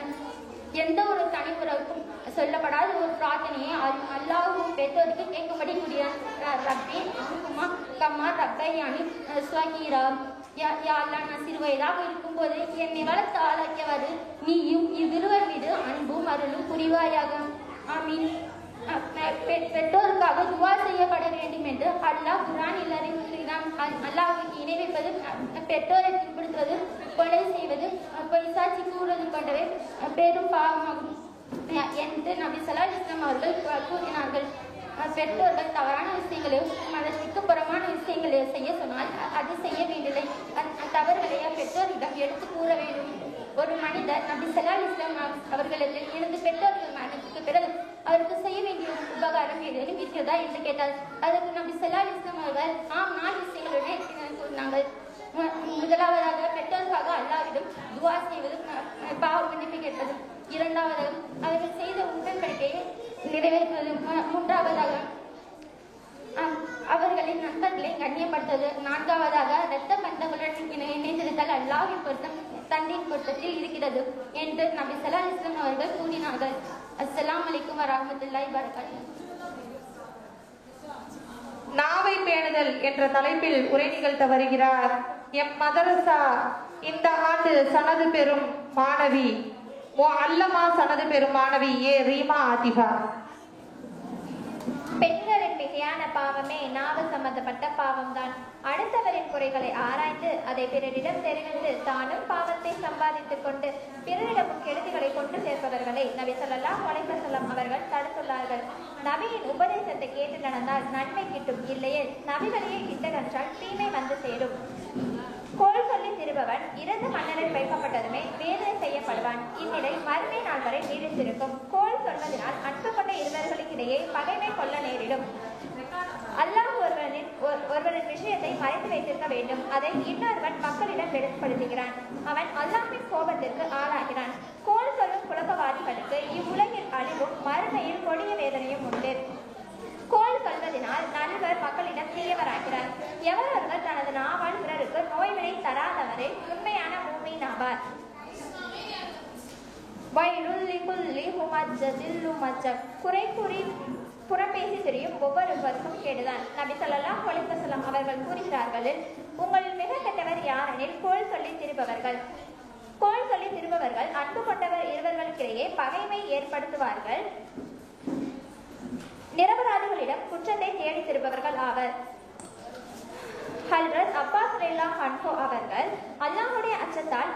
எந்த ஒரு தனி உறவுக்கும் சொல்லப்படாத ஒரு பிரார்த்தனையை அல்லாஹ்வும் பெற்றோருக்கு கேட்கும்படி கூறினார். ரப்பி அன்ஹுமா கம்மா ரப்பையானி ஸ்வகீரா. யா அல்லாஹ், நான் சிறு வயதாக இருக்கும்போது என்னை வளர்த்து ஆளாக்கியவாறு நீயும் இவ்விருவர் மீது அன்பும் அருளும் புரிவாயாக. ஆமீன். பெற்றோருக்காக துவா செய்யப்பட வேண்டும் என்று அல்லாஹ் குர்ஆனில் அறிவிக்கிறார். செய்வது, பெற்றோரை துன்புறுத்துவது, கொலை செய்வது, பொய் சாட்சி கூறுவது போன்றவை பெரும் பாவமாகும் என்று நபி ஸல்லல்லாஹு அலைஹி வஸல்லம் அவர்கள் கூறினார்கள். பெற்றோர்கள் தவறான விஷயங்களையோ மதத்திற்கு புறமான விஷயங்களையோ செய்ய சொன்னால் அது செய்ய வேண்டியதில்லை. தவறுகளைய பெற்றோரிடம் எடுத்து கூற வேண்டும். ஒரு மனிதர் நபி ஸல்லல்லாஹு அலைஹி வஸல்லம் அவர்களுக்கு இருந்து பெற்றோர்கள் மரணத்துக்கு பிறகு அவருக்கு செய்ய வேண்டிய உபகாரம் ஏதேனும் இருக்கிறதா என்று கேட்டார். அதற்கு நபி ஸல்லல்லாஹு அலைஹி வஸல்லம் அவர்கள் 4 விஷயங்களுடைய கூறினார்கள். முதலாவதாக பெற்றோருக்காக அல்லாஹ்விடம் துஆ செய்வது, பாவ மன்னிப்பு கேட்பது. இரண்டாவதாக அவர்கள் செய்த உடன்படிக்கையை நிறைவேற்றுவது. மூன்றாவதாக அவர்களின் நண்பர்களை கண்ணியப்படுத்துவது. நான்காவதாக இரத்த பந்தங்களுடன் இணைந்திருத்தல் அல்லாஹ்வின் பொருத்தம் தந்தையின் பொருத்தத்தில் இருக்கிறது என்று நபி ஸல்லல்லாஹு அலைஹி வஸல்லம் அவர்கள் கூறினார்கள். அஸ்ஸலாமு அலைக்கும் வரஹ்மத்துல்லாஹி வபரகாத்துஹு. நாவை பேணுதல் என்ற தலைப்பில் உரை நிகழ்த்த வருகிறார் எம் மதரசா இந்த ஆண்டு சனது பெறும் மாணவி அல்லமா சனது பெறும் மாணவி ஏ ரீமா ஆதிபா. பெண்களின் மிகையான பாவமே நாவு சம்பந்தப்பட்ட பாவம்தான். அடுத்தவரின் குறைகளை ஆராய்ந்து அதை பிறரிடம் தெரிவித்து தானும் பாவத்தை சம்பாதித்துக் கொண்டு பிறரிடமும் கெடுதிகளை கொண்டு சேர்ப்பவர்களை நபி ஸல்லல்லாஹு அலைஹி வஸல்லம் அவர்கள் தடுத்துள்ளார்கள். நபியின் உபதேசத்தை கேட்டு நடந்தால் நன்மை கிட்டும், இல்லையே நபி வழியை இட்டகன்றால் தீமை வந்து சேரும். கோல் சொல்லி திருபவன் இறந்து மன்னரில் வைக்கப்பட்டதுமே வேதனை செய்யப்படுவான். இந்நிலை மறுமை நாள் வரை நீடித்திருக்கும். கோல் சொல்வதனால் அன்பு கொண்ட இருவர்களுக்கிடையே பகைமை கொள்ள நேரிடும். அல்லாஹ் ஒருவரின் விஷயத்தை மறைத்து வைத்திருக்க வேண்டும். அதை இன்னொருவன் மக்களிடம் வெளிப்படுத்துகிறான். அவன் அல்லாஹ்வின் கோபத்திற்கு ஆளாகிறான். கோல் சொல்லும் குழப்பவாதிகளுக்கு இவ்வுலகில் அழிவும் மறுமையில் கொடிய வேதனையும் உண்டு. கோல் சொல்வதனால் நல்வர் மக்களிடம் தீயவராகிறார். எவரவர்கள் தனது நாவால் பிறருக்கு நோய்வினை தராதவரை உண்மையான மூமின் ஆவார். குறை கூறி புறம்பேசி தெரியும் ஒவ்வொருவருக்கும் கேடுதான். நபி ஸல்லல்லாஹு அலைஹி வஸல்லம் அவர்கள் கூறுகிறார்கள், உங்களில் மிக கெட்டவர் யாரெனில் கோல் சொல்லி திருப்பவர்கள். கோல் சொல்லி திருப்பவர்கள் அன்பு கொண்டவர் இருவர்களுக்கிடையே பகைமை ஏற்படுத்துவார்கள். நிரபராதிகளிடம் குற்றத்தை தேடி திருப்பவர்கள் ஆவர். ஹல்ரத் அப்பாஸ் ரலியல்லாஹு அன்ஹு அவர்கள் அல்லாஹ்வுடைய அச்சத்தால்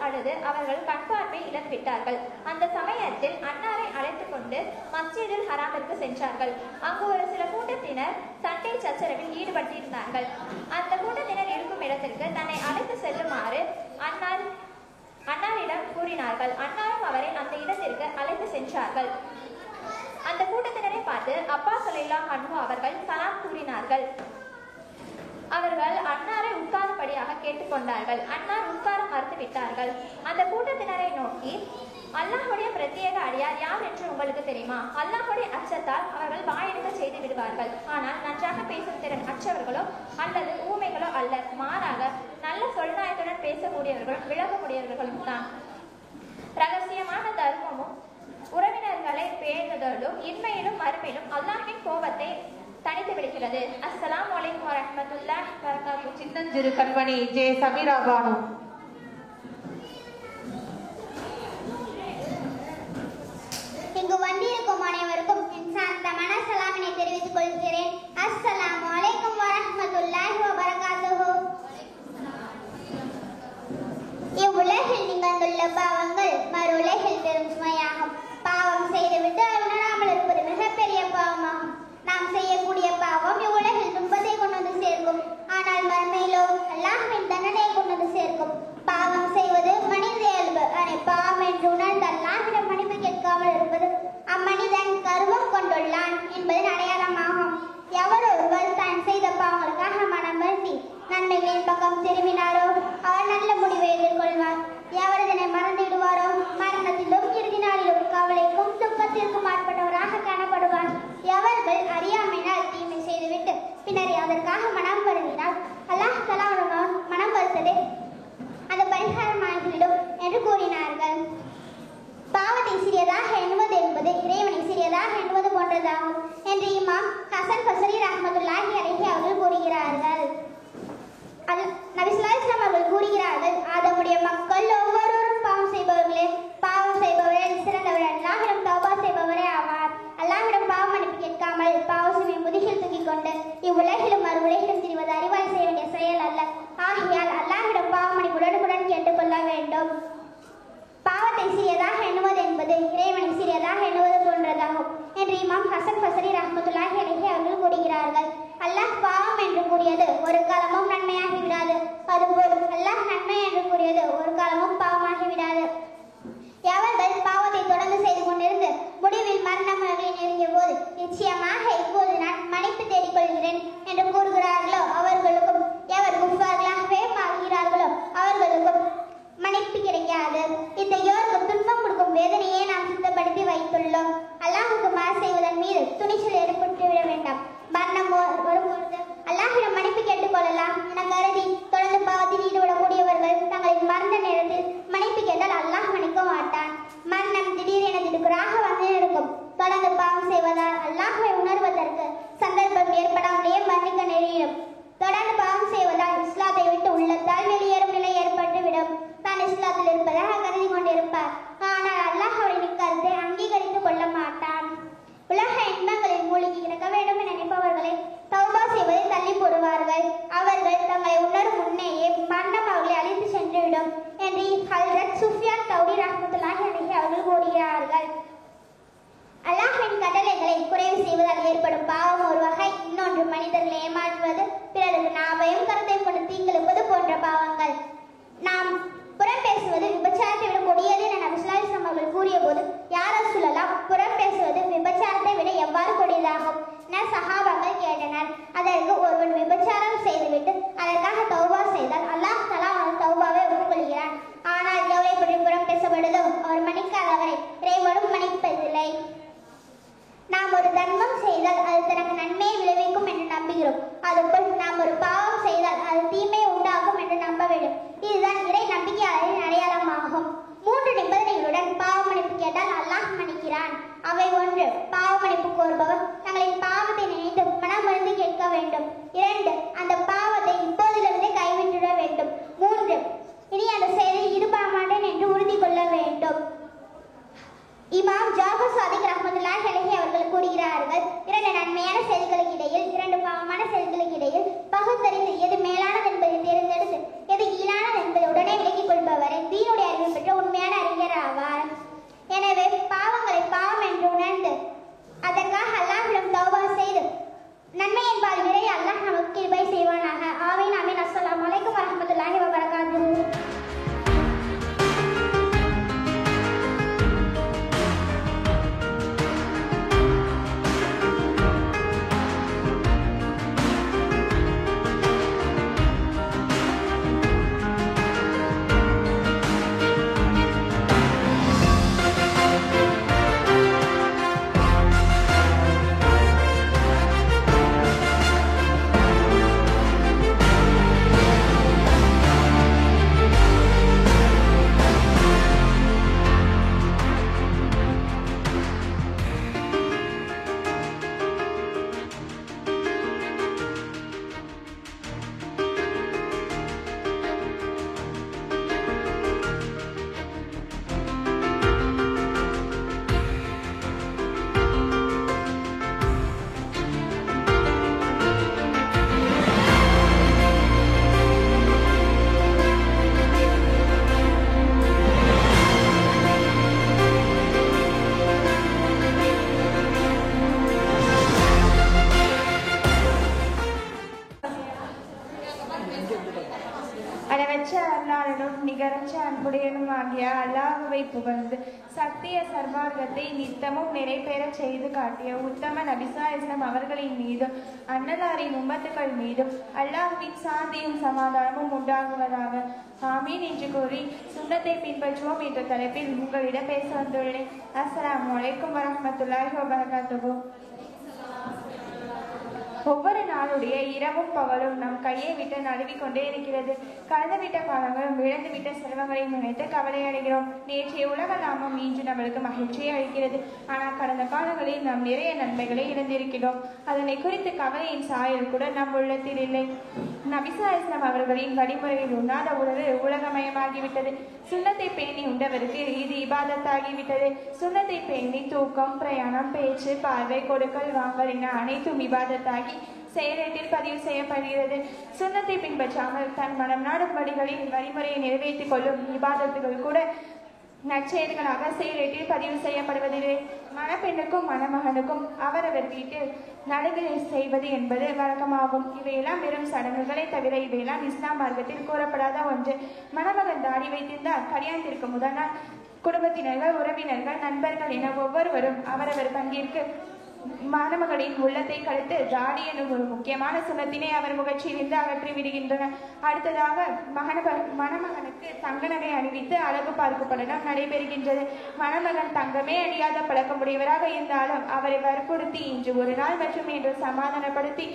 அழுது அவர்கள் கண்பார்வை இழந்துவிட்டார்கள். அந்த சமயத்தில் அன்னாரை அழைத்துக் கொண்டு மஸ்ஜிதுல் ஹராமிற்கு சென்றார்கள். அங்கு ஒரு சில கூட்டத்தினர் சண்டை சச்சரவில் ஈடுபட்டிருந்தார்கள். அந்த கூட்டத்தினர் இருக்கும் இடத்திற்கு தன்னை அழைத்து செல்லுமாறு அன்னாரிடம் கூறினார்கள். அன்னாரும் அவரை அந்த இடத்திற்கு அழைத்து சென்றார்கள். அந்த கூட்டத்தினரை பார்த்து அப்பாஸ் ரலியல்லாஹு அன்ஹு அவர்கள் சலாம் கூறினார்கள். அவர்கள் அன்னாரை உட்காரும்படியாக கேட்டுக்கொண்டார்கள். அன்னார் உட்கார மறுத்து விட்டார்கள். அந்த கூட்டத்தினரை நோக்கி, அல்லாஹ்வுடைய பிரத்யேக அடியார் யார் என்று உங்களுக்கு தெரியுமா? அல்லாஹ்வுடைய அச்சத்தால் அவர்கள் வாயெடுக்க செய்து விடுவார்கள். ஆனால் நன்றாக பேசும் திறன் அற்றவர்களோ அல்லது ஊமைகளோ அல்ல, மாறாக நல்ல சொல்நாயத்துடன் பேசக்கூடியவர்களும் விளக்கக்கூடியவர்களும் தான். ரகசியமான தர்மமும் உறவினர்களை பேணுதலும் இன்மையிலும் மறுமையிலும் அல்லாஹ்வின் கோபத்தை தனித்து விடுகிறது. அஸ்ஸலாமு அலைக்கும் வரஹ்மத்துல்லாஹி வபரகாத்துஹு. சின்னஞ்சிறு கண்மணி ஜே சமீரா பானு. இங்கு வந்திருக்கும் அனைவருக்கும் என் சாந்தமான சலாமினை தெரிவித்துக் கொள்கிறேன். அஸ்ஸலாமு அலைக்கும் வரஹ்மத்துல்லாஹி வபரகாத்துஹு. இவ்வுலகில் நிகழ்ந்துள்ள பாவங்கள் மறு உலகில் பெரும் சுமையாகும். பாவம் செய்துவிட்டு உணராமல் இருப்பது மிகப்பெரிய பாவமாகும். நாம் செய்யக்கூடிய பாவம் இவ்வுலகில் துன்பத்தை கொண்டு வந்து சேர்க்கும். ஆனால் மறுமையிலோ அல்லாஹ்வின் தண்டனை கொண்டு வந்து சேர்க்கும். பாவம் செய்வது மனித இயல்பு. அதை பாவம் என்று உணர்ந்து அல்லாஹ்விடம் மன்னிப்பு கேட்காமல் இருப்பது அம்மனிதன் கர்வம் கொண்டுள்ளான் என்பதன் அடையாளமாகும். எவரொருவர் தான் செய்த பாவங்களுக்காக மனம் வருந்தி அளவற்ற அல்லாடனும் நிகரற்ற அன்புடையனும் ஆகிய அல்லாஹுவை புகழ்ந்து சத்திய சர்வார்க்கத்தை நித்தமும் நிறைவேறச் செய்து காட்டிய உத்தம நபிசா இஸ்லாம் அவர்களின் மீதும் அன்னலாரின் உம்மத்துக்கள் மீதும் அல்லாஹுவின் சாந்தியும் சமாதானமும் உண்டாகுவதாக ஆமீன் என்று கூறி சுன்னத்தை பின்பற்றுவோம் என்ற தலைப்பில் உங்களிடம் பேச வந்துள்ளேன். அஸ்ஸலாமு அலைக்கும் வரஹ்மத்துல்லாஹி வபரகாத்துஹு. ஒவ்வொரு நாளுடைய இரவும் பகலும் நம் கையை விட்டு நழுவிக்கொண்டே இருக்கிறது. கலந்துவிட்ட காலங்களும் இழந்துவிட்ட செல்வங்களை நினைத்து கவலை அடைகிறோம். நேற்றைய உலக லாபம் இன்று நம்மளுக்கு மகிழ்ச்சியை அளிக்கிறது. ஆனால் கடந்த காலங்களில் நாம் நிறைய நன்மைகளை இழந்திருக்கிறோம். அதனை குறித்து கவலையின் சாயல் கூட நம் உள்ளத்தில் இல்லை. நபிசா இஸ்லாம் அவர்களின் வழிமுறையில் உண்ணாத உணவு உலகமயமாகிவிட்டது. சுன்னத்தை பேணி உண்டவருக்கு இது இபாதத்தாகிவிட்டது. சுன்னத்தை பேணி தூக்கம், பிரயாணம், பேச்சு, பார்வை, கொடுக்கல் வாங்கல் என அனைத்தும் இபாதத்தாகி செயலேட்டில் பதிவு செய்யப்படுகிறது. சுன்னத்தை பின்பற்றாமல் தன் மனம் நாடும் வழிகளில் வழிமுறையை நிறைவேற்றிக் கொள்ளும் இபாதத்துகள் கூட நற்செயல்களாக செயலேட்டில் பதிவு செய்யப்படுவதில்லை. மணப்பெண்ணுக்கும் மணமகனுக்கும் அவரவர் வீட்டில் நடுகு செய்வது என்பது வழக்கமாகும். இவையெல்லாம் வெறும் சடங்குகளை தவிர இவையெல்லாம் இஸ்லாம் மார்க்கத்தில் கூறப்படாத ஒன்று. மணமகன் தாடி வைத்திருந்தால் கல்யாணத்திற்கு முதல் நாள் குடும்பத்தினர்கள், உறவினர்கள், நண்பர்கள் என ஒவ்வொருவரும் அவரவர் பங்கிற்கு மணமகளின் உள்ளத்தை கழித்து தாடி எனும் ஒரு முக்கியமான சுண்ணத்தினை அவர் முகர்ச்சியிலிருந்து அகற்றி விடுகின்றனர். அடுத்ததாக மணமகனுக்கு தங்க நகை அணிவித்து அழகு பார்க்கப்படலாம் நடைபெறுகின்றது. மணமகன் தங்கமே அணியாத பழக்கமுடையவராக இருந்தாலும் அவரை வற்புறுத்தி இன்று ஒரு நாள் மற்றும் என்று சமாதானப்படுத்தி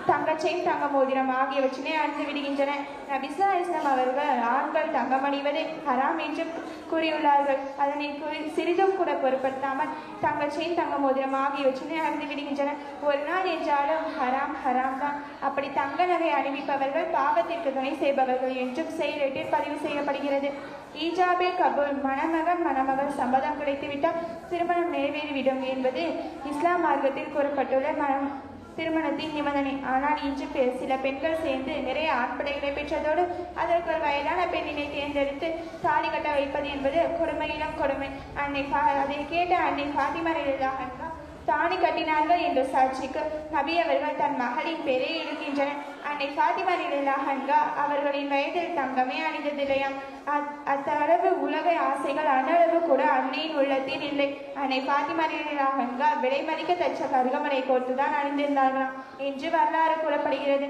தங்கச்செயின், தங்க மோதிரம் ஆகியவற்றினை அணிந்து விடுகின்றன. நபிசா இஸ்லாம் அவர்கள் ஆண்கள் தங்கம் அணிவதை ஹராம் என்று கூறியுள்ளார்கள். அதனை சிறிதும் கூட பொருட்படுத்தாமல் தங்கச்செயின், தங்க மோதிரம் ஆகியவற்றினை அணிந்து விடுகின்றன. ஒரு நாள் என்றாலும் ஹராம் தான். அப்படி தங்க நகை அணிவிப்பவர்கள் பாவத்திற்கு துணை செய்பவர்கள் என்றும் செயலேட்டில் பதிவு செய்யப்படுகிறது. ஈஜாபே கபூல், மணமகள் சம்மதம் கிடைத்துவிட்டால் திருமணம் நிறைவேறிவிடும் என்பது இஸ்லாம் மார்க்கத்தில் கூறப்பட்டுள்ள திருமணத்தின் நிபந்தனை. ஆனால் இன்று சில பெண்கள் சேர்ந்து நிறைய ஆண்படைகளை பெற்றதோடு அதற்கு ஒரு வயதான பெண்ணினை தேர்ந்தெடுத்து தாலி கட்ட வைப்பது என்பது கொடுமையிலும் கொடுமை. அதை கேட்ட அன்னை ஃபாத்திமா ரலியல்லாஹு அன்ஹா தாலி கட்டினார்கள் என்ற சாட்சிக்கு நபி அவர்கள் தன் மகளின் பெயரை எடுக்கின்றனர். அன்னை ஃபாத்திமா ரலியல்லாஹு அன்ஹா அவர்களின் வயதில் தங்கமே அணிந்ததில்லையாம். அத்தளவு உலக ஆசைகள் அனளவு கூட அன்னையின் உள்ளத்தில் இல்லை. அன்னை ஃபாத்திமா ரலியல்லாஹு அன்ஹா விலை மதிக்க தச்ச கருகமலை கோர்த்துதான் அணிந்திருந்தார்களாம் என்று வரலாறு கூறப்படுகிறது.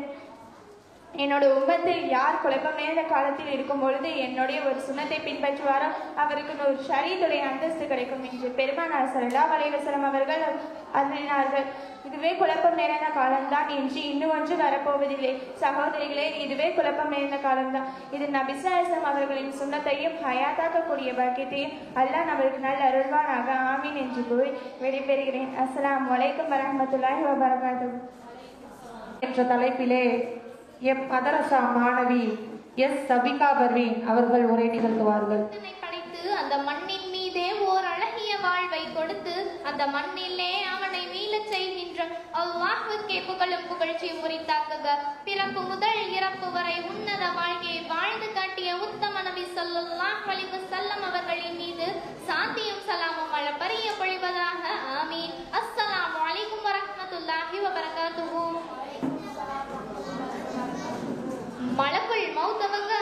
என்னோட உம்மத்தில் யார் குழப்பம் நேர்ந்த காலத்தில் இருக்கும் பொழுது என்னுடைய ஒரு சுன்னத்தை பின்பற்றுவாரோ அவருக்கு ஒரு ஷரீதுடைய அந்தஸ்து கிடைக்கும் என்று பெருமானார் ஸல்லல்லாஹு அலைஹி வஸல்லம் அவர்கள் அருளினார்கள். இதுவே குழப்பம் நிறைந்த காலம்தான் என்று இன்னும் ஒன்று வரப்போவதில்லை. சகோதரிகளே, இதுவே குழப்பம் நிறைந்த காலம்தான். இது நபிசா இஸ்லாம் அவர்களின் சுன்னத்தையும் ஹயாத்தாக்கக்கூடிய பாக்கியத்தையும் அல்லாஹ் நம்மளுக்கு நல்ல அருள்வானாக. ஆமீன் என்று கூறி விடைபெறுகிறேன். அஸ்ஸலாமு அலைக்கும் வரஹ்மத்துல்லாஹி வபரகாத்துஹு. என்ற தலைப்பிலே எம் மதரசா மாணவி எஸ் சபிகா பர்வீன் அவர்கள் உரை நிகழ்த்துவார்கள். படைத்து அந்த மண்ணின் மீதே ஓர் அழகிய வாழ்வை கொடுத்து அந்த மண்ணிலே அவனை மீளச் செய்கின்ற அல்லாஹ்வுக்கே புகழும் புகழ்ச்சியும் உரித்தாக்குக. பிறப்பு முதல் இறப்பு வரை உன்னத வாழ்க்கையை வாழ்ந்து காட்டிய உத்தம நபி ஸல்லல்லாஹு அலைஹி வஸல்லம் அவர்களின் மீது சாந்தியும் சலாமும் அளப்பரிய பொழிவதாக. ஆமீன். அஸ்ஸலாமு அலைக்கும் வரஹ்மத்துல்லாஹி வபரகாத்துஹு. மலக்குள் மௌத் அவங்க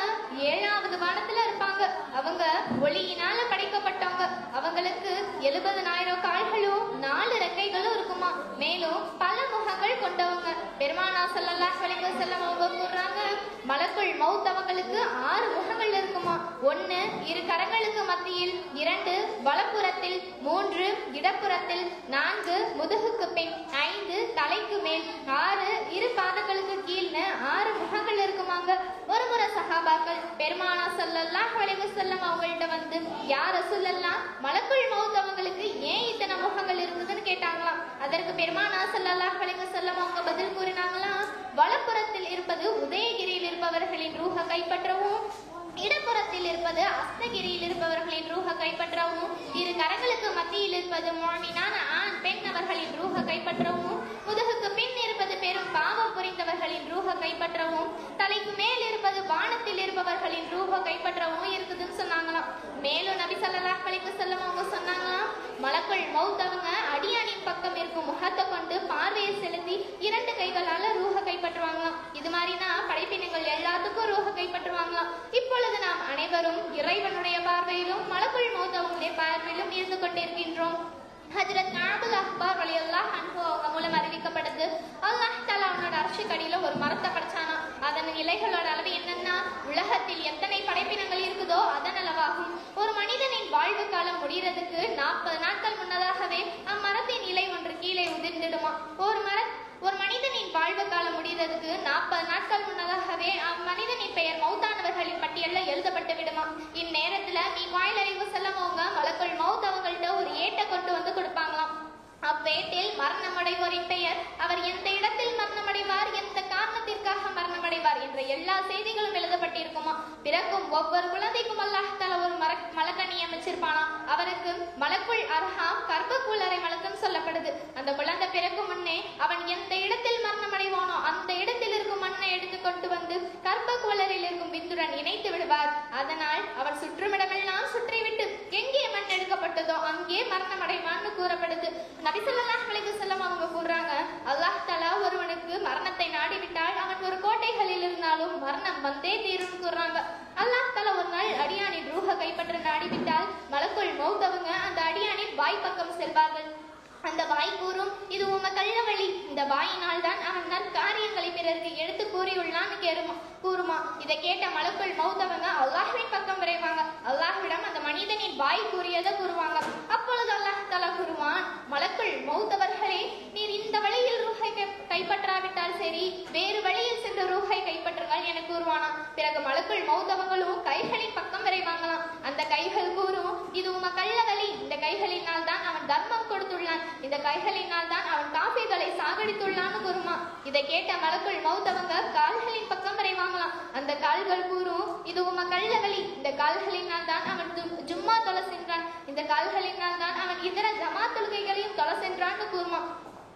7வது வானத்துல இருப்பாங்க. அவங்க ஒளியினால படைக்கப்பட்டவங்க. அவங்களுக்கு 70,000 கால்களும் 4 ரெக்கைகளும் இருக்குமா. மேலும் பல முகங்கள் கொண்டவங்க. பெருமானார் ஸல்லல்லாஹு அலைஹி வஸல்லம் அவங்க கூறுறாங்க, மலக்குள் மௌத் அவங்களுக்கு 6 முகங்கள் இருக்குமா. 1 இரு கரங்களுக்கு மத்தியில், 2 வலப்புறத்தில், 3 இடப்புறத்தில், 4 முதுகுக்கு பின், 5 தலைக்கு மேல், 6 இரு பாதங்களுக்கு கீழ்னு 6 முகங்கள் இருக்குமாங்க. ஒரு முறை சஹாபாக்கள் பெருமானார் ஸல்லல்லாஹு அலைஹி வஸல்லம் அவங்கள்ட்ட வந்து, யா ரசூலல்லாஹ், மலக்குள் மௌத் அவங்களுக்கு ஏன் இத்தனை முகங்கள் இருக்குதுன்னு கேட்டாங்களாம். அதற்கு பெருமானார் ஸல்லல்லாஹு அலைஹி வஸல்லம் அவங்க பதில் கூறினாங்களாம், வலப்புறத்தில் இருப்பது உதயகிரியில் இருப்பவர்களின் ரூஹ கைப்பற்றவும், இடப்புறத்தில் இருப்பது அஸ்தகிரியில் இருப்பவர்களின் ரூஹ கைப்பற்றவும், இரு கரங்களுக்கு மத்தியில் இருப்பது முஃமினான ஆண் பெண் அவர்களின் ரூஹ கைப்பற்றவும், முதுகுக்கு பின் இருப்பது பெரும் பாவம் புரிந்தவர்களின் ரூஹ கைப்பற்றவும், தலைக்கு மேல் இருப்பது வானத்தில் இருப்பவர்களின் ரூஹ கைப்பற்றவும் இருக்குதுன்னு சொன்னாங்களாம். மேலும் நபி ஸல்லல்லாஹு அலைஹி வஸல்லம் அவங்க சொன்னாங்களாம், மலக்குள் மௌத் அவங்க அடியானின் பக்கம் இருக்கும் முகத்தை கொண்டு பார்வையை செலுத்தி 2 கைகளால ரூஹ கைப்பற்றுவாங்களாம். இது மாதிரிதான் படைப்பினங்கள் எல்லாத்துக்கும் ரூஹ கைப்பற்றுவாங்களாம். இப்பொழுது நாம் அனைவரும் இறைவனுடைய பார்வையிலும் மலக்குள் மௌத் அவங்களுடைய பார்வையிலும் இருந்து கொண்டிருக்கின்றோம். ஹஜ்ரத் அபுல் அக்பர் ரலியல்லாஹு அன்ஹு அவங்க மூலம் அறிவிக்கப்படுது, அல்லாஹ் தஆலா அவனோட அர்ஷுக்கடியில ஒரு மரத்தை படைச்சானா. அதன் இலைகளோட அளவு என்னன்னா உலகத்தில் எத்தனை படைப்பினங்கள் இருக்குதோ அதன் அளவாகும். ஒரு மனிதனின் வாழ்வு காலம் முடிகிறதுக்கு 40 நாட்கள் முன்னதாகவே அம்மரத்தின் இலை ஒன்று கீழே உதிர்ந்திடுமா. ஒரு மனிதனின் வாழ்வு காலம் முடிகிறதுக்கு 40 நாட்கள் முன்னதாகவே அம்மனிதனின் பெயர் மௌத்தானவர்களின் பட்டியல்ல எழுதப்பட்டு விடுமா. இந்நேரத்துல மீகாயில் அலைஹிஸ்ஸலாம் அவங்க மலக்குள் மௌத் அவங்கள்ட்ட ஒரு ஏட்டை கொண்டு வந்து கொடுப்பாங்களாம். அவ்வேட்டில் மரணமடைவோரின் பெயர், அவர் எந்த இடத்தில் மரணமடைவார், எந்த காரணத்திற்காக மரணமடைவார் என்ற எல்லா செய்திகளும் எழுதப்பட்டிருக்குமா. பிறக்கும் ஒவ்வொரு குழந்தைக்கும் அல்லாஹ் தஆலா ஒரு மலக்கணி அமைச்சிருப்பானா. அவருக்கு மலக்குள் அர்ஹாம் கர்ப்பக்கூலரை மலக்கம் சொல்லப்படுது. அந்த குழந்தை பிறக்கும் முன்னே அவன் எந்த இடத்தில் மரணமடைவானோ அந்த இடத்தில் இருக்கும் மண்ணை எடுத்து கொண்டு வந்து கர்ப்பக்கூலரில் இருக்கும் விந்துடன் இணைத்து விடுவார். அதனால் அவன் சுற்றுமிடமெல்லாம் சுற்றிவிட்டு எங்கே மண் எடுக்கப்பட்டதோ அங்கே மரணமடைவான்னு கூறப்படுது. நபி ஸல்லல்லாஹு அலைஹி வஸல்லம் அவங்க கூறுறாங்க, அல்லாஹ் தஆலா ஒருவனுக்கு மரணத்தை நாடிவிட்டால் அவன் ஒரு கோட்டைகளில் இருந்தாலும் மரணம் வந்தே தீரும் கூறுறாங்க. அல்லாஹ் தஆலா ஒரு நாள் அடியானின் ரூஹ கைப்பற்ற நாடிவிட்டால் மலக்குள் மௌத் அவங்க அந்த அடியானின் வாய் பக்கம் செல்வார்கள். அந்த வாய் கூறும், இது உம கள்ளவழி. இந்த வாயினால் தான் அவன் நற்காரியங்களை பிறருக்கு எடுத்து கூறியுள்ளான்னு கூறுமா. இதை கேட்ட மலக்குள் மௌத் அவங்க அல்லாஹ்வின் பக்கம் விரைவாங்க. அல்லாஹ்விடம் அந்த மனிதனின் வாய் கூறியதை கூறுவாங்க. அப்பொழுது அல்லாஹ் தஆலா கூறுவான், மலக்குள் மௌத் அவர்களே, நீர் இந்த வழியில் ரூஹை கைப்பற்றாவிட்டால் சரி, வேறு வழியில் சென்று ரூஹை கைப்பற்றுங்கள் என கூறுவானா. பிறகு மலக்குள் மௌத் அவங்களும் கைகளின் பக்கம் விரைவாங்களாம். அந்த கைகள் கூறும், இது உம கள்ளவழி. இந்த கைகளினால் தான் அவன் தர்மம் கொடுத்துள்ளான், இந்த கைகளினால் தான் அவன் காஃபிர்களை சாகடித்துள்ளான்னு கூறுமா. இதை கேட்ட மலக்குள் மௌத் அவங்க கால்களின் பக்கம் விரைவாங்களாம். அந்த கால்கள் கூறும், இது உம கள்ளவழி. இந்த கால்களினால் தான் அவன் ஜும்மா தொலை சென்றான், இந்த கால்களினால் தான் அவன் இதர ஜமாத் தொழுகைகளையும் தொலை சென்றான்னு கூறுமா.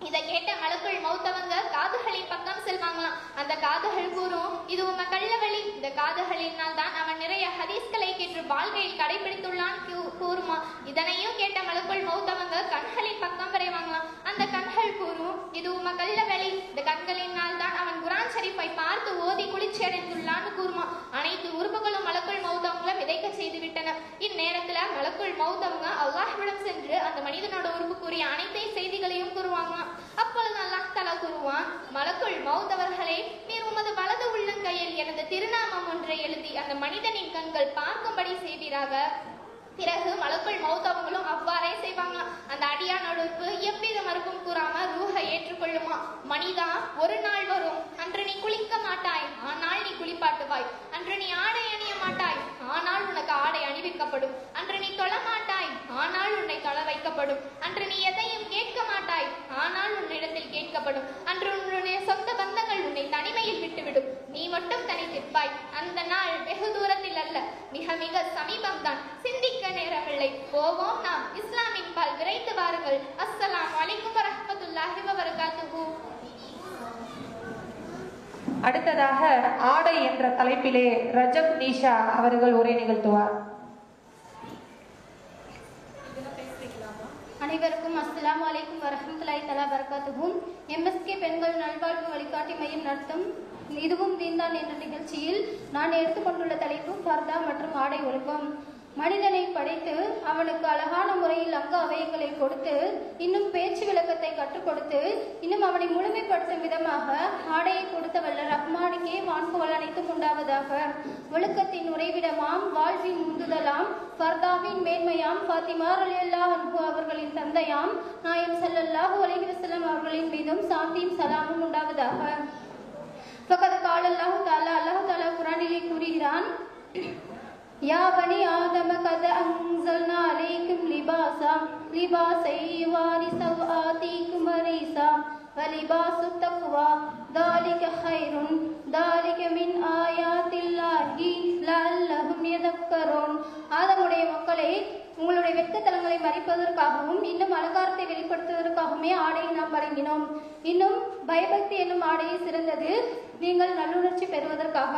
இதை கேட்ட மலக்குள் மௌத் அவங்க காதுகளின் பக்கம் செல்வாங்களாம். அந்த காதுகள் கூறும், இது உம கள்ளவழி. இந்த காதுகளினால் தான் அவன் நிறைய ஹதீஸ்களை கேட்டு வாழ்க்கையில் கடைபிடித்துள்ளான்னு கூறுமா. இதனையும் கேட்ட மலக்குள் மௌத் அவங்க கண்களின் பக்கம் விரைவாங்களாம். அந்த கண்கள் கூறும், இது உம கள்ளவழி. இந்த கண்களினால் தான் அவன் குர்ஆன் ஷரீஃபை பார்த்து ஓதி குளிர்ச்சி அடைந்துள்ளான்னு கூறுமா. அனைத்து உறுப்புகளும் மலக்குள் மௌத் அவங்கள விதைக்க செய்து விட்டன. இந்நேரத்துல மலக்குள் மௌத் அவங்க அல்லாஹ்விடம் சென்று அந்த மனிதனோட உறுப்பு கூறிய அனைத்து செய்திகளையும் கூறுவாங்களாம். அப்பொழுது அல்லாஹ் தஆலா கூறுவான், மலக்குள் மௌத் அவர்களே, நீர் உமது வலது உள்ளங்கையில் எனது திருநாமம் ஒன்றை எழுதி அந்த மனிதனின் கண்கள் பார்க்கும்படி செய்வீராக. பிறகு மலக்குள் மௌத் அவங்களும் அவ்வாறே செய்வாங்களாம். அந்த அடியானோட உறுப்பு எவ்வித மறுப்பும் கூறாம ரூஹ ஏற்றுக்கொள்ளுமா. மனிதா, ஒரு நாள் வரும், அன்று நீ குளிக்க மாட்டாய், ஆனால் நீ குளிப்பாட்டுவாய். அன்று நீ ஆடை அணிய மாட்டாய், ஆனால் உனக்கு ஆடை அணிவிக்கப்படும். அன்று நீ தொழ மாட்டாய், ஆனால் உன்னை தொழ வைக்கப்படும். அன்று நீ எதையும் கேட்க மாட்டாய், ஆனால் உன்னிடத்தில் கேட்கப்படும். அன்று உன்னுடைய சொந்த பந்தங்கள் உன்னை தனிமையில் விட்டுவிடும், நீ மட்டும் தனித்திருப்பாய். அந்த நாள் வெகு தூரத்தில் அல்ல, மிக மிக சமீபம்தான். சிந்திக்க நேரமில்லை, போவோம் நாம் இஸ்லாமின் பால் விரைந்து வாருங்கள். அஸ்ஸலாமு அலைக்கும் வரஹ்மத்துல்லாஹி வபரகாத்துஹு. அடுத்ததாக ஆடை என்ற தலைப்பிலே ரஜப் நிஷா அவர்கள் உரை நிகழ்த்துவார். அனைவருக்கும் அஸ்ஸலாமு அலைக்கும் வரஹ்மத்துல்லாஹி தஆலா வபரகாத்துஹு. எம்எஸ்கே பெண்கள் நல்வாழ்வு வழிகாட்டி மையம் நடத்தும் இதுவும் தீன்தான் என்ற நிகழ்ச்சியில் நான் எடுத்துக்கொண்டுள்ள தலைப்பு ஃபர்தா மற்றும் ஆடை ஒழுக்கம். மனிதனை படைத்து அவனுக்கு அழகான முறையில் அங்க அவயங்களை கொடுத்து இன்னும் பேச்சு விளக்கத்தை கற்றுக் கொடுத்து இன்னும் அவனை முழுமைப்படுத்தும் விதமாக ஆடையை கொடுத்த வல்ல ரஹ்மானுக்கே வான்புகழ் அனைத்தும் உண்டாவதாக. ஒழுக்கத்தின் உறைவிடமாம், வாழ்வின் முந்துதலாம், ஃபர்தாவின் மேன்மையாம் ஃபாத்திமா ரலியல்லாஹு அன்ஹா அவர்களின் தந்தையாம் நாயம் ஸல்லல்லாஹு அலைஹி வஸல்லம் அவர்களின் மீதும் சாந்தியும் சலாமும் உண்டாவதாக. ஃபகத் கால அல்லாஹ் தஆலா குர்ஆனிலே கூறுகிறான், யா பனி ஆதம கத அன்ஸல்னா அலைக்கும் லிபாஸா லிபாஸை யுவாரி சவ்ஆதிக்கும் மரீஸா வலிபாசு தக்வா தாலிக கைருன் தாலிக மின் ஆயாத்தில்லாஹி லஅல்லஹும் யதக்கரூன். ஆதமுடைய மக்களே, உங்களுடைய வெட்கத்தலங்களை மறைப்பதற்காகவும் இன்னும் அலங்காரத்தை வெளிப்படுத்துவதற்காகவுமே ஆடையை நாம் வழங்கினோம். இன்னும் பயபக்தி என்னும் ஆடையை சிறந்தது, நீங்கள் நல்லுணர்ச்சி பெறுவதற்காக.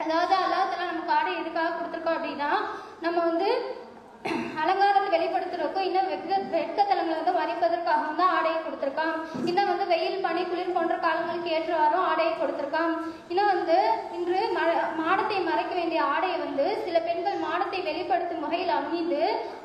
அதாவது அல்லாஹ் தஆலா நமக்கு ஆடை எதுக்காக கொடுத்துருக்கோம் அப்படின்னா, நம்ம அலங்காரத்தை வெளிப்படுத்துறதுக்கும் இன்னும் வெட்கத்தலங்களை வந்து மறைப்பதற்காகவும் தான் ஆடையை கொடுத்துருக்கான். இன்னும் வந்து வெயில் பனி குளிர் போன்ற காலங்களுக்கு ஏற்றவாறும் ஆடையை கொடுத்துருக்கான். இன்னும் வந்து இன்று மானத்தை மறைக்க வேண்டிய ஆடையை வந்து சில பெண்கள் மானத்தை வெளிப்படுத்தும் வகையில் அணிந்து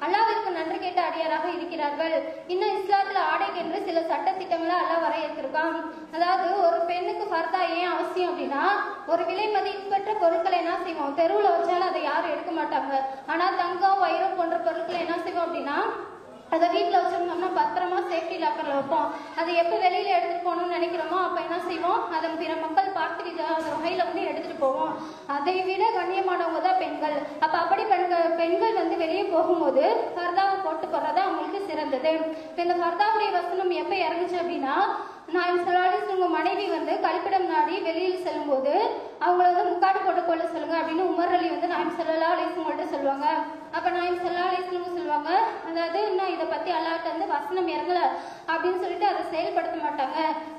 அல்லாஹ்விற்கு நன்றி கேட்ட அடியாராக இருக்கிறார்கள். இன்னும் இஸ்லாத்துல ஆடைக்கு என்று சில சட்ட திட்டங்களை அல்லாஹ் வரையறுத்திருக்கான். அதாவது ஒரு பெண்ணுக்கு ஃபர்தா ஏன் அவசியம் அப்படின்னா, ஒரு விலை மதிப்பற்ற பொருட்களை என்ன செய்வோம், தெருவில் வச்சாலும் அதை யாரும் எடுக்க மாட்டாங்க. ஆனா தங்கம் வைரம் போன்ற பொருட்களை என்ன செய்வோம் அப்படின்னா அதை வீட்டில் வச்சிருந்தோம்னா பத்திரமா சேஃப்டி லாக்கர்ல வைப்போம். அதை எப்போ வெளியில எடுத்துட்டு போகணும்னு நினைக்கிறோமோ அப்ப என்ன செய்வோம், அதை பிற மக்கள் பார்த்து வகையில வந்து எடுத்துட்டு போவோம். அதை விட கண்ணியமானவங்க தான் பெண்கள். அப்ப அப்படி பெண்கள் வந்து வெளியே போகும்போது ஃபர்தாவை போட்டு போடுறது அவங்களுக்கு சிறந்தது. இப்ப இந்த ஃபர்தாவுடைய வசனம் எப்ப இறங்குச்சு அப்படின்னா, நாயம் ஸல்லல்லாஹு அலைஹி வஸல்லம் மனைவி வந்து கழிப்பிடம் நாடி வெளியில் செல்லும் போது அவங்கள வந்து முக்காடு போட்டுக்கொள்ள சொல்லுங்க அப்படின்னு உமர் அலி வந்து நாயம் ஸல்லல்லாஹு அலைஹி வஸல்லம் சொல்லுவாங்க. அப்ப நாயம் ஸல்லல்லாஹு அலைஹி வஸல்லம் சொல்லுவாங்க, அதாவது இன்னும் இதை பத்தி அல்லாஹ்ட்ட வந்து வசனம் இறங்கல அப்படின்னு சொல்லிட்டு அதை செயல்படுத்த மாட்டாங்க.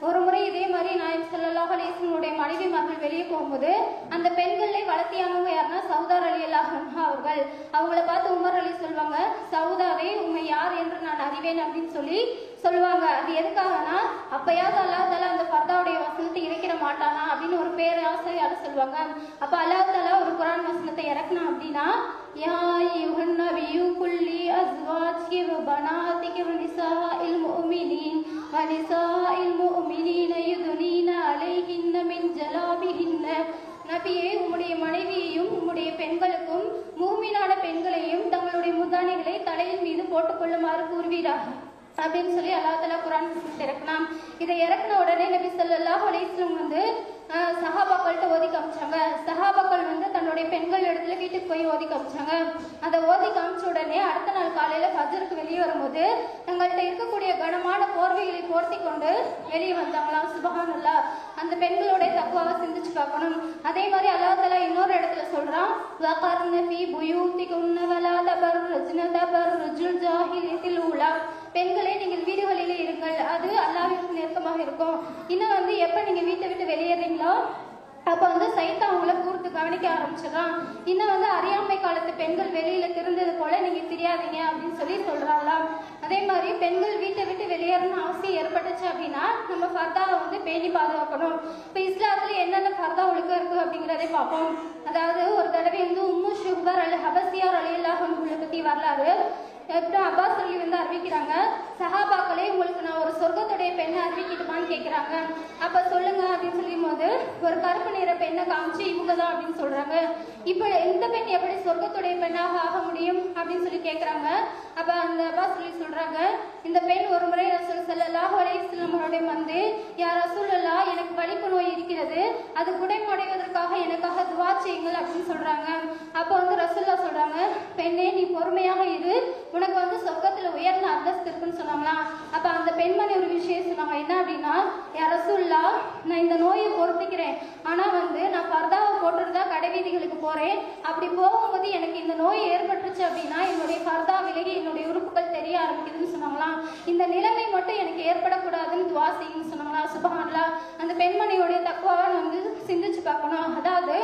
ஒரு முறை இதே மாதிரி நாயம் ஸல்லல்லாஹு அலைஹி வஸல்லம் மனைவிமார்கள் வெளியே போகும்போது அந்த பெண்களை வளர்த்தியானவங்க யாருன்னா சௌதா ரலியல்லாஹு அன்ஹா அவர்கள். அவங்கள பார்த்து உமர் அலி சொல்லுவாங்க, சௌதாவே உண்மை யார் என்று நான் அறிவேன் அப்படின்னு சொல்லுவாங்க. அது எதுக்காகனா, அப்பயாவது அல்லாஹ் தாலா அந்த ஃபர்தாவுடைய வசனத்தை இறக்கிற மாட்டானா அப்படின்னு ஒரு பேராசையால சொல்லுவாங்க. அப்ப அல்லாஹ் தாலா ஒரு குர்ஆன் வசனத்தை இறக்கினா அப்படின்னா, யா அய்யுஹன் நபியு குல்லி அஸ்வாஜிகி வ பனாதிகி வ நிசாஇல் முஃமினீன் வ நிசாஇல் முஃமினீன யுதுனீன அலைஹின்ன மின் ஜலாபிஹின்ன. நபியே, உம்முடைய மனைவியையும் உம்முடைய பெண்களுக்கும் மூமினான பெண்களையும் தங்களுடைய முந்தானைகளை தலையின் மீது போட்டுக்கொள்ளுமாறு கூறுவீராக அப்படின்னு சொல்லி அல்லாஹ் தஆலா குர்ஆன் இறக்கினான். இதை இறக்கின உடனே நபி ஸல்லல்லாஹு அலைஹி வஸல்லம் வந்து சஹாபாக்கள்கிட்ட ஓதி காமிச்சாங்க. சஹாபாக்கள் வந்து தன்னுடைய பெண்கள் இடத்துல வீட்டுக்கு போய் ஓதி காமிச்சாங்க. அதை ஓதி காமிச்ச உடனே அடுத்த நாள் காலையில ஃபஜ்ருக்கு வெளியே வரும்போது தங்கள்கிட்ட இருக்கக்கூடிய கனமான போர்வைகளை போர்த்தி கொண்டு வெளியே வந்தாங்களாம். சுப்ஹானல்லாஹ். அந்த பெண்களுடைய தக்வாவை சிந்திச்சு பார்க்கணும். அதே மாதிரி அல்லாஹ் தஆலா இன்னொரு இடத்துல சொல்றான், வகர்ன ஃபீ புயூதிகுன்ன வலா தபர்ரஜ்ன தபர்ருஜுல் ஜாஹிலியத்தில் ஊலா. பெண்களே, நீங்கள் வீடுகளிலே இருங்கள், அது அல்லாஹ்விற்கு நெருக்கமாக இருக்கும். இன்னும் வந்து எப்ப நீங்க வீட்டை விட்டு வெளியேறீங்களோ அப்ப வந்து சைத்தான் அவங்கள கூர்த்து கவனிக்க ஆரம்பிச்சிடறான். இன்னும் வந்து அறியாமை காலத்து பெண்கள் வெளியில திருந்தது போல நீங்க தெரியாதீங்க அப்படின்னு சொல்றாங்களாம். அதே மாதிரி பெண்கள் வீட்டை விட்டு வெளியேறணும் அவசியம் ஏற்பட்டுச்சு அப்படின்னா நம்ம ஃபர்தாவை வந்து பேணி பாதுகாக்கணும். இப்ப இஸ்லாத்துல என்னென்ன ஃபர்தா ஒழுக்கம் இருக்கு அப்படிங்கிறதே பார்ப்போம். அதாவது ஒரு தடவை வந்து உம்மு ஷுஹ்பர் அல் ஹபசியார் ரலியல்லாஹு அன்ஹா பத்தி வரலாறு அப்பாஸ் சொல்லி வந்து அறிவிக்கிறாங்க, சஹாபாக்களே உங்களுக்கு நான் ஒரு சொர்க்கத்துடைய பெண்ணை அறிவிக்கட்டுமான்னு கேட்கிறாங்க. அப்ப சொல்லுங்க அப்படின்னு சொல்லும் போது ஒரு கருப்பு நிற பெண்ணை காமிச்சு இவங்க தான் அப்படின்னு சொல்றாங்க. இப்ப இந்த பெண் எப்படி சொர்க்கத்துடைய பெண்ணாக ஆக முடியும் அப்படின்னு சொல்லி கேட்கிறாங்க. அப்ப அந்த அப்பாஸ் சொல்லி சொல்றாங்க, இந்த பெண் ஒரு முறை ரசூல் ஸல்லல்லாஹு அலைஹி வஸல்லம் வந்து, யா ரசூலல்லாஹ், எனக்கு வலிப்பு நோய் இருக்கிறது, அது குணமடைவதற்காக எனக்காக துஆ செய்யுங்கள் அப்படின்னு சொல்றாங்க. அப்ப வந்து ரசூலுல்லாஹ் சொல்றாங்க, பெண்ணே நீ பொறுமையாக இரு, உனக்கு வந்து சொர்க்கத்துல உயர்ந்த அந்தஸ்து இருக்குன்னு சொன்னாங்களாம். அப்ப அந்த பெண்மணி ஒரு விஷயம் சொன்னாங்க, என்ன அப்படின்னா, யா ரசூலுல்லாஹ், நான் இந்த நோயை பொறுத்துக்கிறேன், ஆனா வந்து நான் ஃபர்தாவை போட்டுருந்தா கடைவீதிகளுக்கு போறேன், அப்படி போகும்போது எனக்கு இந்த நோய் ஏற்பட்டுச்சு அப்படின்னா என்னுடைய ஃபர்தா விலகி என்னுடைய உறுப்புகள் தெரிய ஆரம்பிக்குதுன்னு சொன்னாங்களாம். இந்த நிலைமை மட்டும் எனக்கு ஏற்படக்கூடாதுன்னு துஆ செய்யுன்னு சொன்னாங்களாம். சுப்ஹானல்லாஹ். அந்த பெண்மணியோடைய தக்வாவை நம்ம வந்து சிந்திச்சு பார்க்கணும். அதாவது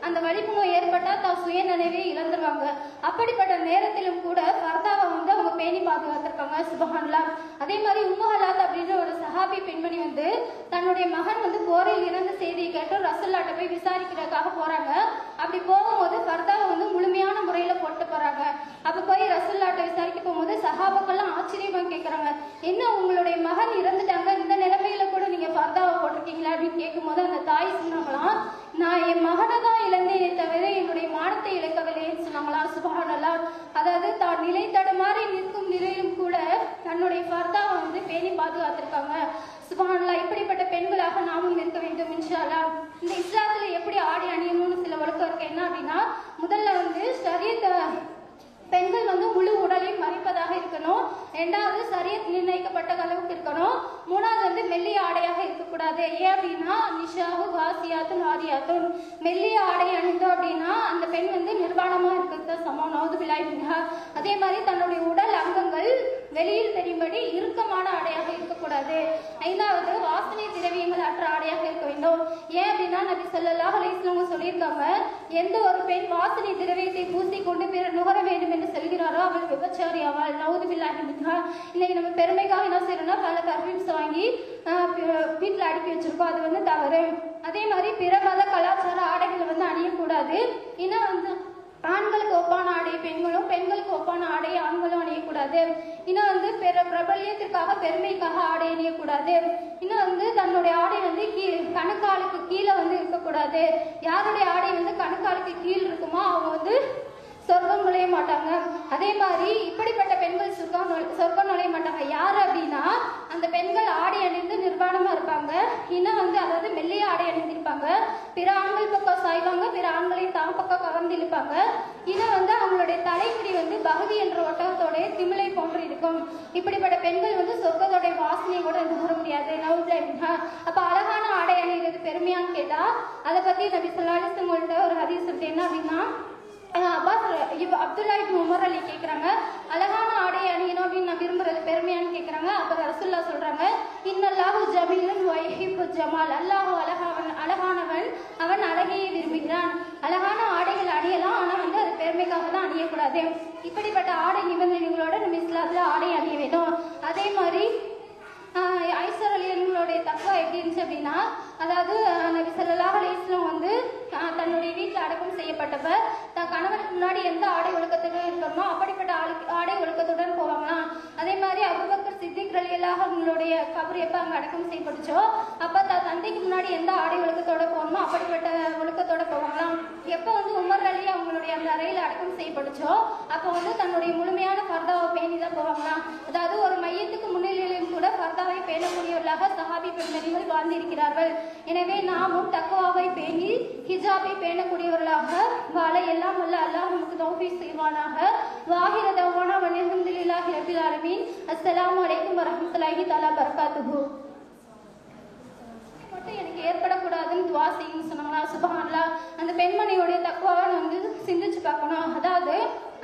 அந்த வலிப்பு நோய் ஏற்பட்டா தான் சுய நினைவே இழந்துருவாங்க. அப்படிப்பட்ட நேரத்திலும் கூட ஃபர்தாவை வந்து அவங்க பேணி பாதுகாத்திருக்காங்க. சுப்ஹானல்லாஹ். அதே மாதிரி உம்மு ஹலாத் அப்படின்ற ஒரு சஹாபி பெண்மணி வந்து தன்னுடைய மகன் வந்து போரில் இறந்த செய்தியை கேட்டு ரசூலுல்லாஹ்ட்ட போய் விசாரிக்கிறதுக்காக போறாங்க. அப்படி போகும்போது ஃபர்தாவை வந்து முழுமையான முறையில போட்டு போறாங்க. அப்ப போய் ரசூலுல்லாஹ்ட்ட விசாரிக்க போகும்போது சஹாபாக்கள்லாம் ஆச்சரியமா கேட்கறாங்க, என்ன உங்களுடைய மகன் இறந்துட்டாங்க, இந்த நிலைமையில கூட நீங்க ஃபர்தாவை போட்டிருக்கீங்களா அப்படின்னு கேட்கும்போது அந்த தாய் சொன்னாங்களாம், நான் என் மகனை தான் இழந்தேனே தவிர என்னுடைய மானத்தை இழக்கவில்லைன்னு சொன்னாங்களா. சுப்ஹானல்லாஹ். அதாவது தான் நிலை தடுமாறி நிற்கும் நிலையிலும் கூட தன்னுடைய ஃபர்தாவை வந்து பேணி பாதுகாத்திருக்காங்க. சுப்ஹானல்லாஹ். இப்படிப்பட்ட பெண்களாக நாமும் இருக்க வேண்டும் இன்ஷா அல்லாஹ். இந்த இஸ்லாத்துல எப்படி ஆடை அணியணும்னு சில ஒழுக்கம் இருக்கு. என்ன அப்படின்னா, முதல்ல வந்து ஷரியத் பெண்கள் வந்து முழு உடலையும் மறைப்பதாக இருக்கணும். ரெண்டாவது ஷரியத் நிர்ணயிக்கப்பட்ட அளவுக்கு இருக்கணும். மூணாவது வந்து மெல்லிய ஆடையாக இருக்கக்கூடாது. ஏன் அப்படின்னா, நிஷாவு காசியாத்தும் ஆதியாத்தும், மெல்லிய ஆடை அணிந்தோம் அப்படின்னா அந்த பெண் வந்து நிர்வாணமா இருக்கிறது சமம். நவுது பில்லாஹி மின்ஹா. அதே மாதிரி தன்னுடைய உடல் அங்கங்கள் வெளியில் தெரியும்படி இறுக்கமான ஆடையாக இருக்கக்கூடாது. 5வது வாசனை திரவியங்கள் அற்ற ஆடையாக இருக்க வேண்டும். ஏன் அப்படின்னா நபி ஸல்லல்லாஹு அலைஹி வஸல்லம் சொல்லியிருக்காங்க, எந்த ஒரு பெண் வாசனை திரவியத்தை பூசிக்கொண்டு பிறர் நுகர வேண்டும் என்று சொல்கிறாரோ அவள் விபச்சாரி ஆவாள். நவுது பில்லாஹி மின்ஹா. இன்னைக்கு நம்ம பெருமைக்காக என்ன செய்யறோம்னா பல பர்ஃபியூம்ஸ் வாங்கி வீட்டில் அடுக்கி வச்சிருக்கோம், அது வந்து தவறு. அதே மாதிரி பிற மத கலாச்சார ஆடைகளை வந்து அணியக்கூடாது. இன்னும் வந்து ஆண்களுக்கு ஒப்பான ஆடை பெண்களும், பெண்களுக்கு ஒப்பான ஆடை ஆண்களும் அணியக்கூடாது. இன்னும் வந்து பிரபல்யத்திற்காக பெருமைக்காக ஆடை அணியக்கூடாது. இன்னும் வந்து தன்னுடைய ஆடை வந்து கணுக்காலுக்கு கீழே வந்து இருக்கக்கூடாது. யாருடைய ஆடை வந்து கணுக்காலுக்கு கீழ் இருக்குமோ அவங்க வந்து சொர்க்கம் நுழைய மாட்டாங்க. அதே மாதிரி இப்படிப்பட்ட பெண்கள் சொர்க்கம் நுழைய மாட்டாங்க. யாரு அப்படின்னா அந்த பெண்கள் ஆடை அணிந்து நிர்வாணமா இருப்பாங்க. இன்னும் வந்து அதாவது மெல்லிய ஆடை அணிந்திருப்பாங்க. பிற ஆண்கள் பக்கம் சாய்வாங்க, பிற ஆண்களை தாம் பக்கம் கவர்ந்து இழுப்பாங்க. இன்னும் வந்து அவங்களுடைய தலைமுடி வந்து பகுதி என்ற ஒட்டகத்தோடைய திமிலை போன்று இருக்கும். இப்படிப்பட்ட பெண்கள் வந்து சொர்க்கத்தோடைய வாசனையை கூட நுகர முடியாது. அப்ப அழகான ஆடை அணிகிறது பெருமையான்னு கேட்டா அதை பத்தி நபி ஸல்லல்லாஹு அலைஹி வஸல்லம் ஒரு ஹதீஸ் இருக்கு. என்ன அப்படின்னா அப்துல்லா இப்னு உமர் அலி கேட்குறாங்க, அழகான ஆடை அணியணும் அப்படின்னு நான் விரும்புறது பெருமையான்னு கேட்குறாங்க. அப்புறம் ரசூலுல்லாஹ் சொல்றாங்க, இன்னல்லாஹு ஜமீலுன் வ யுஹிப்பு ஜமால். அல்லாஹ் அழகானவன், அவன் அழகையை விரும்புகிறான். அழகான ஆடைகள் அணியலாம், ஆனா வந்து அது பெருமைக்காக தான் அணியக்கூடாது. இப்படிப்பட்ட ஆடை நிபந்தனைகளோட நம்ம இஸ்லாத்துல ஆடை அணிய வேண்டும். அதே மாதிரி ஐசர் அலிகளுடைய தக்குவா எப்படி இருந்துச்சு அப்படின்னா, அதாவது நபி ஸல்லல்லாஹு அலைஹி வஸல்லம் வந்து தன்னுடைய வீட்டில் அடக்கம் செய்யப்பட்டப்ப தன் கணவனுக்கு முன்னாடி எந்த ஆடை ஒழுக்கத்துடன் இருக்கணுமோ அப்படிப்பட்ட ஆடை ஒழுக்கத்துடன் போவாங்களாம். அதே மாதிரி அபூபக்கர் சித்திக் ரலியல்லாஹு அவங்களுடைய கபர் எப்ப அங்க அடக்கம் செய்யப்பட்டுச்சோ அப்ப தன் தந்தைக்கு முன்னாடி எந்த ஆடை ஒழுக்கத்தோட போகணுமோ அப்படிப்பட்ட ஒழுக்கத்தோட போவாங்களாம். எப்ப வந்து உமர் அலி அவங்களுடைய அந்த அறையில் அடக்கம் செய்யப்பட்டுச்சோ அப்ப வந்து தன்னுடைய முழுமையான ஃபர்தாவை பேணி தான் போவாங்களாம். அதாவது ஒரு மையத்துக்கு முன்னிலையிலும் கூட ஃபர்தாவை பேணக்கூடியவர்களாக சஹாபி பெண்மணிகள் வாழ்ந்திருக்கிறார்கள். எனவே நாமும் தக்வாவை பேணி ஹிஜாபை பேணக்கூடியவர்களாக வாழ எல்லாம் வல்ல அல்லாஹ் நமக்கு தௌஃபீக் செய்வானாக. வாஹிர தஅவானா வல்ஹம்துலில்லாஹி ரப்பில் ஆலமீன். அஸ்ஸலாமு அலைக்கும் வரஹ்மத்துல்லாஹி தஆலா பரகாத்துஹு. மட்டும் எனக்கு ஏற்படக்கூடாதுன்னு துவா செய்யுன்னு சொன்னாங்களா. சுப்ஹானல்லாஹ். அந்த பெண்மணியோடைய தக்வாவை வந்து சிந்திச்சு பார்க்கணும். அதாவது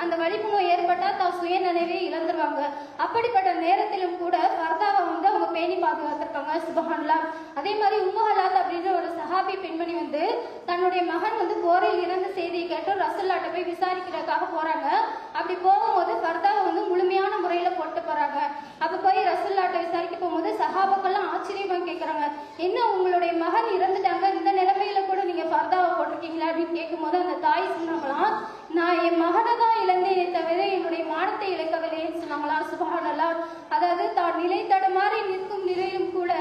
அந்த வலிப்பு நோய் ஏற்பட்டா தான் சுய நினைவே இழந்துருவாங்க. அப்படிப்பட்ட நேரத்திலும் கூட ஃபர்தாவை வந்து அவங்க பேணி பாதுகாத்திருக்காங்க. சுப்ஹானல்லாஹ். அதே மாதிரி உம்மு ஹலாத் அப்படின்ற ஒரு சஹாபி பெண்மணி வந்து தன்னுடைய மகன் வந்து போரில் இறந்த செய்தியை கேட்டு ரசூலுல்லாஹ்ட்ட போய் விசாரிக்கிறதுக்காக போறாங்க. அப்படி போகும்போது ஃபர்தாவை வந்து முழுமையான முறையில போட்டு போறாங்க. அப்ப போய் ரசூலுல்லாஹ்ட்ட விசாரிக்க போகும்போது சஹாபாக்கெல்லாம் ஆச்சரியமா கேட்கறாங்க, என்ன உங்களுடைய மகன் இறந்துட்டாங்க, இந்த நிலைமையில கூட நீங்க ஃபர்தாவை போட்டிருக்கீங்களா அப்படின்னு கேட்கும்போது அந்த தாய் சொன்னாங்களாம், நான் என் மகனை தான் இழந்தேனே தவிர என்னுடைய மானத்தை இழக்கவில்லைன்னு சொன்னாங்களா. சுப்ஹானல்லாஹ். அதாவது தான் நிலை தடுமாறி நிற்கும் நிலையிலும் கூட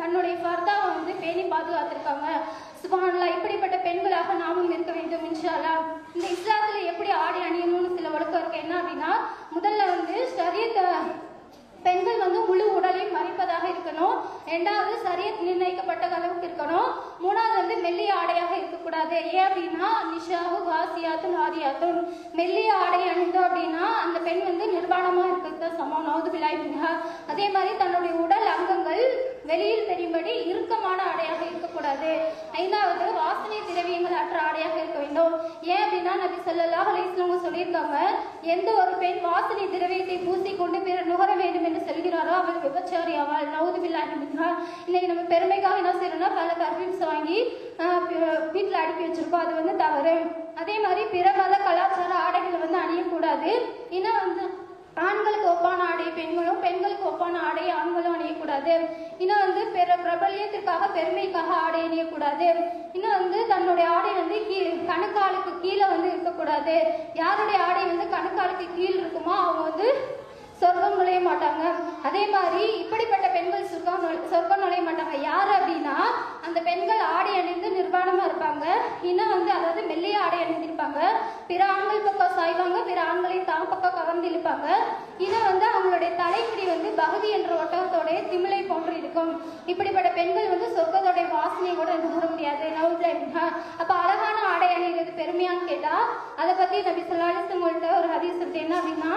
தன்னுடைய ஃபர்தாவை வந்து பேணி பாதுகாத்திருக்காங்க. சுப்ஹானல்லாஹ். இப்படிப்பட்ட பெண்களாக நாமும் இருக்க வேண்டும் இன்ஷா அல்லாஹ். இந்த இஸ்லாத்துல எப்படி ஆடை அணியணும்னு சில ஒழுக்கம் இருக்கு. என்ன அப்படின்னா, முதல்ல வந்து ஷரியத் பெண்கள் வந்து முழு உடலையும் மறைப்பதாக இருக்கணும். 2வது ஷரியத் நிர்ணயிக்கப்பட்ட அளவுக்கு இருக்கணும். 3வது வந்து மெல்லிய ஆடையாக இருக்கக்கூடாது. ஏன் அப்படின்னா நிஷாவு வாசியாத்தும் ஆரியாத்தும் மெல்லிய ஆடை அணிந்தோம் அப்படின்னா அந்த பெண் வந்து நிர்வாணமா இருக்கிறது சமம். நவுது பில்லாஹி மின்ஹா. அதே மாதிரி தன்னுடைய உடல் அங்கங்கள் வெளியில் தெரியும்படி இறுக்கமான ஆடையாக இருக்கக்கூடாது. 5வது வாசனை திரவியங்கள் அற்ற ஆடையாக இருக்க வேண்டும். ஏன் அப்படின்னா நபி ஸல்லல்லாஹு அலைஹி வஸல்லம் சொல்லியிருக்காங்க, எந்த ஒரு பெண் வாசனை திரவியத்தை பூசிக்கொண்டு பிறர் நுகர வேண்டும் என்று சொல்கிறாரோ அவள் விபச்சாரி ஆவாள். நவுது பில்லாஹி மின்ஹா. இன்னைக்கு நம்ம பெருமைக்காக என்ன செய்யறோம்னா பல பர்ஃபியூம்ஸ் வாங்கி வீட்டில் அடுக்கி வச்சிருக்கோம், அது வந்து தவறு. அதே மாதிரி பிற மத கலாச்சார ஆடைகளை வந்து அணியக்கூடாது. இன்னும் வந்து ஆண்களுக்கு ஒப்பான ஆடை பெண்களும், பெண்களுக்கு ஒப்பான ஆடை ஆண்களும் அணியக்கூடாது. இன்னும் வந்து பிரபல்யத்திற்காக பெருமைக்காக ஆடை அணியக்கூடாது. இன்னும் வந்து தன்னுடைய ஆடை வந்து கணுக்காலுக்கு கீழே வந்து இருக்கக்கூடாது. யாருடைய ஆடை வந்து கணுக்காலுக்கு கீழ் இருக்குமோ அவங்க வந்து சொர்க்கம் நுழைய மாட்டாங்க. அதே மாதிரி இப்படிப்பட்ட பெண்கள் சொர்க்கம் நுழைய மாட்டாங்க. யாரு அப்படின்னா அந்த பெண்கள் ஆடை அணிந்து நிர்வாணமா இருப்பாங்க. இன்னும் வந்து அதாவது மெல்லிய ஆடை அணிந்திருப்பாங்க. பிற ஆண்கள் பக்கம் சாய்வாங்க, பிற ஆண்களை தாம் பக்கம் கவர்ந்து இழுப்பாங்க. இன்னும் வந்து அவங்களுடைய தலைமுடி வந்து பகுதி என்ற ஒட்டகத்தோடைய திமிலை போன்று இருக்கும். இப்படிப்பட்ட பெண்கள் வந்து சொர்க்கத்தோடைய வாசனையை கூட நுகர முடியாது. அப்ப அழகான ஆடை அணிகிறது பெருமையான்னு கேட்டா அதை பத்தி நபி ஸல்லல்லாஹு அலைஹி வஸல்லம் ஒரு ஹதீஸ் இருக்கு. என்ன அப்படின்னா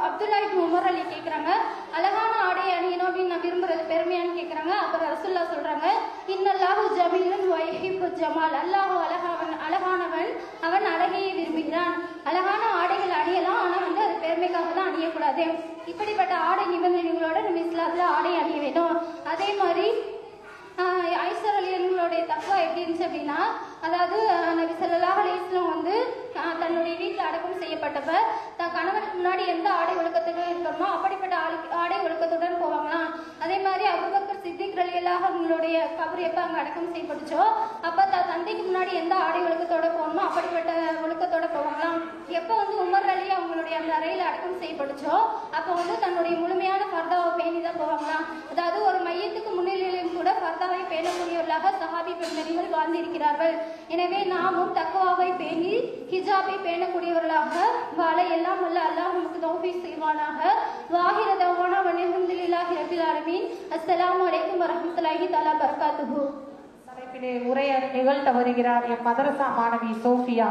அப்துல்லா இப்னு உமர் அலி கேட்குறாங்க, அழகான ஆடை அணியணும் அப்படின்னு நான் விரும்புறது பெருமையான்னு கேட்குறாங்க. அப்புறம் ரசூலுல்லாஹ் சொல்றாங்க, இன்னல்லாஹு ஜமீலுன் வ யுஹிப்பு ஜமால். அல்லாஹ் அழகானவன், அவன் அழகையை விரும்புகிறான். அழகான ஆடைகள் அணியலாம், ஆனா வந்து அது பெருமைக்காக தான் அணியக்கூடாது. அதே இப்படிப்பட்ட ஆடை நிபந்தனைகளோட நம்ம இஸ்லாத்துல ஆடை அணிய வேண்டும். அதே மாதிரி ஐசர் அலிகளுடைய தக்குவா எப்படி இருந்துச்சு அப்படின்னா, அதாவது நபி ஸல்லல்லாஹு அலைஹி வஸல்லம் வந்து தன்னுடைய வீட்டில் அடக்கம் செய்யப்பட்டப்ப தன் கணவனுக்கு முன்னாடி எந்த ஆடை ஒழுக்கத்துடன் இருக்கணுமோ அப்படிப்பட்ட ஆடை ஒழுக்கத்துடன் போவாங்களாம். அதே மாதிரி அபூபக்கர் சித்திக் ரலியல்லாஹு அவங்களுடைய கபர் எப்போ அங்கே அடக்கம் செய்யப்பட்டுச்சோ அப்போ தன் தந்தைக்கு முன்னாடி எந்த ஆடை ஒழுக்கத்தோட போகணுமோ அப்படிப்பட்ட ஒழுக்கத்தோட போவாங்களாம். எப்போ வந்து உமர் அலி அவங்களுடைய அந்த அறையில் அடக்கம் செய்யப்பட்டுச்சோ அப்போ வந்து தன்னுடைய முழுமையான ஃபர்தாவை பேணி தான் போவாங்களாம். அதாவது ஒரு மையத்துக்கு முன்னிலையிலும் கூட ஃபர்தாவை பேணக்கூடியவர்களாக சஹாபி பெண்மணிகள் வாழ்ந்திருக்கிறார்கள். எனவே நாமும் தக்வாவை பேணி ஹிஜாபை பேணக்கூடியவர்களாக வாழ எல்லாம் வல்ல அல்லாஹ் நமக்கு தௌஃபீக் செய்வானாக. வாஹிர தஅவானா வல்ஹம்துலில்லாஹி ரப்பில் ஆலமீன். அஸ்ஸலாமு அலைக்கும் வரஹ்மத்துல்லாஹி தஆலா பரகாத்துஹு. தலைப்பிலே உரை நிகழ்த்த வருகிறார் எம் மதரசா மாணவி சோஃபியா.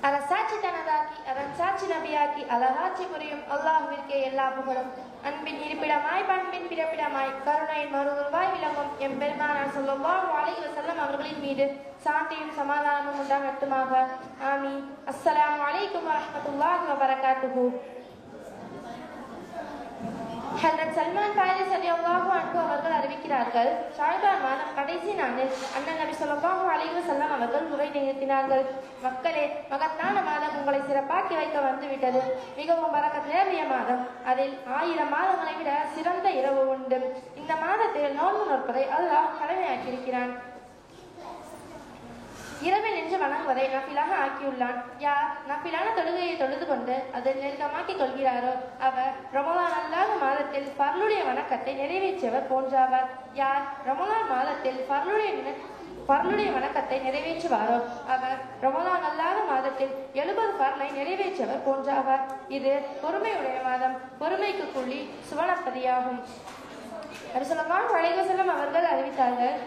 அரசாட்சி தனதாக்கி அரசாட்சி நபியாக்கி அழகாட்சி புரியும் அல்லாஹ்விற்கே எல்லா புகழும். அன்பின் இருப்பிடமாய் பண்பின் பிறப்பிடமாய் கருணையின் மறு உருவாய் விளங்கும் எம் பெருமானார் ஸல்லல்லாஹு அலைஹி வஸல்லம் அவர்களின் மீது சாந்தியும் சமாதானமும் உண்டாகட்டுமாக. ஆமீன். அஸ்ஸலாமு அலைக்கும் வரஹ்மத்துல்லாஹி வபரகாத்துஹு. ஹஜ்ரத் சல்மான் பாரிஸ் ரலியல்லாஹு அன்ஹு அவர்கள் அறிவிக்கிறார்கள், ஷாபான் மாதம் கடைசி நாளில் அண்ணன் நபி ஸல்லல்லாஹு அலைஹி வஸல்லம் அவர்கள் உரை நிகழ்த்தினார்கள். மக்களே, மகத்தான மாதம் உங்களை சிறப்பாக்கி வைக்க வந்துவிட்டது. மிகவும் பரக்கத் நிரம்பிய மாதம். அதில் 1000 மாதங்களை விட சிறந்த இரவு உண்டு. இந்த மாதத்தில் நோன்பு நோற்பதை அல்லாஹ் கடமையாக்கியிருக்கிறான். இரவில் நின்று வணங்குவதை நஃபிலாக ஆக்கியுள்ளான். யார் நஃபிலான தொழுகையை தொழுது கொண்டு அதை நெருக்கமாக்கிக் கொள்கிறாரோ அவர் ரமலான் அல்லாத மாதத்தில் பர்லுடைய வணக்கத்தை நிறைவேற்றியவர் போன்றாவர். யார் ரமலான் மாதத்தில் பர்லுடைய வணக்கத்தை நிறைவேற்றுவாரோ அவர் ரமலான் அல்லாத மாதத்தில் 70 பர்லை நிறைவேற்றியவர் போன்றாவர். இது பொறுமையுடைய மாதம். பொறுமைக்கு கூலி சுவனப்பதியாகும். நபி ஸல்லல்லாஹு அலைஹி வஸல்லம் அவர்கள் அறிவித்தார்கள்,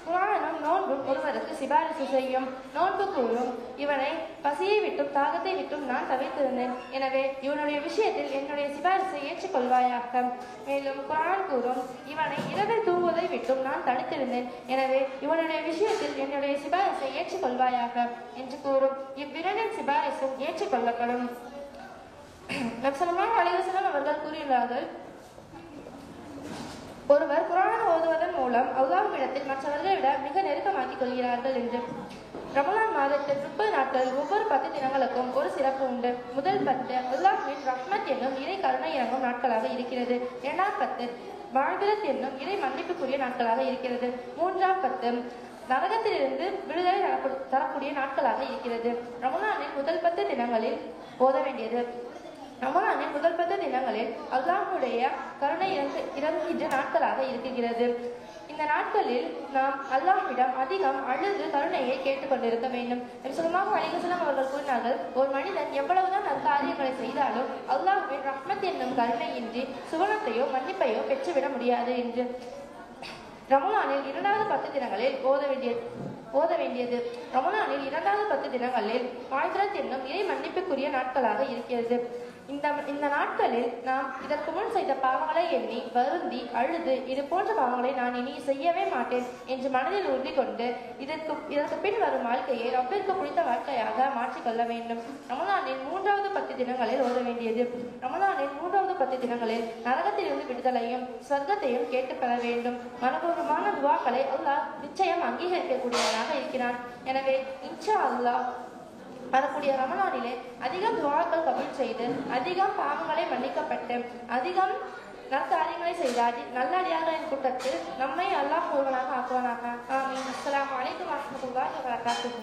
குர்ஆனும் நோன்பும் ஒருவருக்கு சிபாரிசு செய்யும். நோன்பு கூறும், இவனை பசியை விட்டும் தாகத்தை விட்டும் நான் தவிர்த்திருந்தேன், எனவே இவனுடைய விஷயத்தில் என்னுடைய சிபாரிசை ஏற்றுக்கொள்வாயாக. மேலும் குர்ஆன் கூறும், இவனை இரவில் தூங்குவதை விட்டும் நான் தடுத்திருந்தேன், எனவே இவனுடைய விஷயத்தில் என்னுடைய சிபாரிசை ஏற்றுக்கொள்வாயாக என்று கூறும். இவ்விரண்டின் சிபாரிசும் ஏற்றுக்கொள்ளப்படும். நபி ஸல்லல்லாஹு அலைஹி வஸல்லம் அவர்கள் கூறியுள்ளார்கள், ஒருவர் குர்ஆன் ஓதுவதன் மூலம் அல்லாஹ்விடத்தில் மற்றவர்களை விட மிக நெருக்கமாக்கிக் கொள்கிறார்கள் என்று. ரமலான் மாதத்தில் 30 நாட்கள் ஒவ்வொரு 10 தினங்களுக்கும் ஒரு சிறப்பு உண்டு. முதல் 10 அல்லாஹ்வின் ரஹ்மத் என்னும் இறை கருணை இறங்கும் நாட்களாக இருக்கிறது. 2ஆம் 10 மஅ்ஃபிரத் என்னும் இறை மன்னிப்புக்குரிய நாட்களாக இருக்கிறது. 3ஆம் 10 நரகத்திலிருந்து விடுதலை தரக்கூடிய நாட்களாக இருக்கிறது. ரமலானின் முதல் 10 தினங்களில் ஓத வேண்டியது. ரமலானின் முதல் 10 தினங்களில் அல்லாஹ்வுடைய கருணை இறங்குகின்ற நாட்களாக இருக்கிறது. இந்த நாட்களில் நாம் அல்லாஹ்விடம் அதிகம் அழுது கருணையை கேட்டுக்கொண்டிருக்க வேண்டும். நபி ஸல்லல்லாஹு அலைஹி வஸல்லம் அவர்கள் கூறினார்கள், ஒரு மனிதன் எவ்வளவுதான் நற்காரியங்களை செய்தாலும் அல்லாஹ்வின் ரஹ்மத் என்னும் கருணையின்றி சுவனத்தையோ மன்னிப்பையோ பெற்றுவிட முடியாது என்று. ரமலானில் 2வது 10 தினங்களில் ஓத வேண்டியது. ரமலானில் 2வது 10 தினங்களில் மஅ்ஃபிரத் என்னும் இறை மன்னிப்புக்குரிய நாட்களாக இருக்கிறது. இந்த நாட்களில் நாம் இதற்கு முன் செய்த பாவங்களை எண்ணி வருந்தி அழுது இது போன்ற பாவங்களை நான் இனி செய்யவே மாட்டேன் என்று மனதில் உறுதி கொண்டு இதற்கு பின் வரும் வாழ்க்கையை ரப்பிற்கு பிடித்த வாழ்க்கையாக மாற்றிக்கொள்ள வேண்டும். ரமலானின் 3வது 10 தினங்களில் ஓத வேண்டியது. ரமலானின் 3வது 10 தினங்களில் நரகத்திலிருந்து விடுதலையும் சொர்க்கத்தையும் கேட்டு பெற வேண்டும். மனப்பூர்வமான துவாக்களை அல்லாஹ் நிச்சயம் அங்கீகரிக்கக்கூடியவனாக இருக்கிறான். எனவே இன்ஷா அல்லாஹ் வரக்கூடிய ரமலானிலே அதிகம் துஆக்கள் கபூல் செய்து அதிகம் பாவங்களை மன்னிக்கப்பட்டு அதிகம் நற்காரியங்களை செய்தால் நல்லடியார்களின் கூட்டத்தில் நம்மை அல்லாஹ் ஒருவனாக ஆக்குவானாக. ஆமீன். அஸ்ஸலாமு அலைக்கும் வரஹ்மத்துல்லாஹி வபரகாத்துஹு.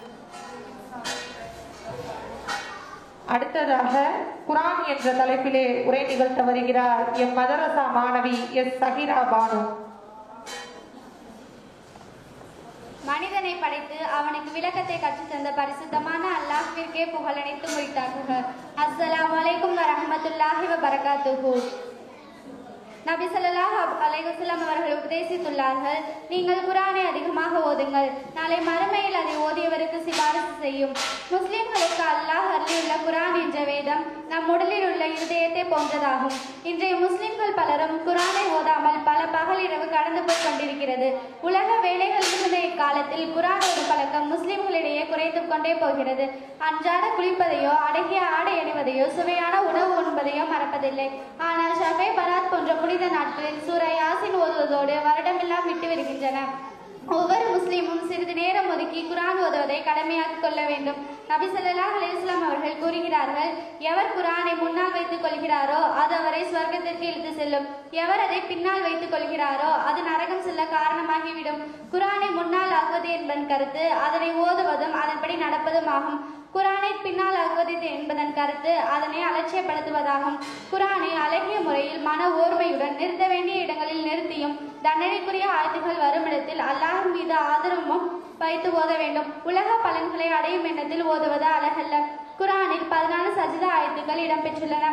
அடுத்ததாக குர்ஆன் என்ற தலைப்பிலே உரை நிகழ்த்த வருகிறார் எம் மதரசா மாணவி எஸ் சஹீரா பானு. மனிதனை படைத்து அவனுக்கு விளக்கத்தை கற்றுத் தந்த பரிசுத்தமான அல்லாஹ்விற்கே புகழனைத்து முடித்தாக்குக. அஸ்ஸலாமு அலைக்கும் வரஹ்மத்துல்லாஹி வபரகாத்துஹு. நபி ஸல்லல்லாஹு அலைஹி வஸல்லம் அவர்கள் உபதேசித்துள்ளார்கள், நீங்கள் குர்ஆனை அதிகமாக ஓதுங்கள், நாளை மறுமையில் அதை ஓதியவருக்கு சிபாரிசு செய்யும். முஸ்லிம்களுக்கு அல்லாஹ் அருளியுள்ள குர்ஆன் என்ற வேதம் நம் உடலில் உள்ள இருதயத்தை போன்றதாகும். இன்றைய முஸ்லிம்கள் பலரும் குர்ஆனை ஓதாமல் பல பகல் இரவு கடந்து போய் கொண்டிருக்கிறது. உலக வேலைகளுக்கு இன்றைய காலத்தில் குர்ஆன் ஓதும் பழக்கம் முஸ்லிம்களிடையே குறைந்து கொண்டே போகிறது. அன்றாட குளிப்பதையோ, அடகிய ஆடை அணிவதையோ, சுவையான உணவு உண்பதையோ மறப்பதில்லை. ஆனால் ஷபே பராத் போன்ற புனித நாட்களில் சூரா யாசின் ஓதுவதோடு வருடமெல்லாம் விட்டு வருகின்றனர். ஒவ்வொரு முஸ்லிமும் சிறிது நேரம் ஒதுக்கி குர்ஆன் ஓதுவதை கடமையாக்கிக் கொள்ள வேண்டும். நபி ஸல்லல்லாஹு அலைஹி வஸல்லம் அவர்கள் கூறுகிறார்கள், எவர் குர்ஆனை முன்னால் வைத்துக் கொள்கிறாரோ அது அவரை சுவர்க்கத்திற்கு இழுத்து செல்லும். எவர் அதை பின்னால் வைத்துக் கொள்கிறாரோ அது நரகம் செல்ல காரணமாகிவிடும். குர்ஆனை முன்னால் ஆக்குவது என்பதன் கருத்து அதனை ஓதுவதும் அதன்படி நடப்பதும் ஆகும். குர்ஆனை பின்னால் ஆக்குவது என்பதன் கருத்து அதனை அலட்சியப்படுத்துவதாகும். குர்ஆனை அழகிய முறையில் மன ஓர்மையுடன் நிறுத்த வேண்டிய இடங்களில் நிறுத்தியும், தண்டனைக்குரிய ஆயத்துகள் வரும் இடத்தில் அல்லாஹ்வின் மீது ஆதரவும் வைத்து ஓத வேண்டும். உலக பலன்களை அடையும் எண்ணத்தில் ஓதுவது அழகல்ல. குர்ஆனில் 14 சஜிதா ஆயத்துகள் இடம்பெற்றுள்ளன.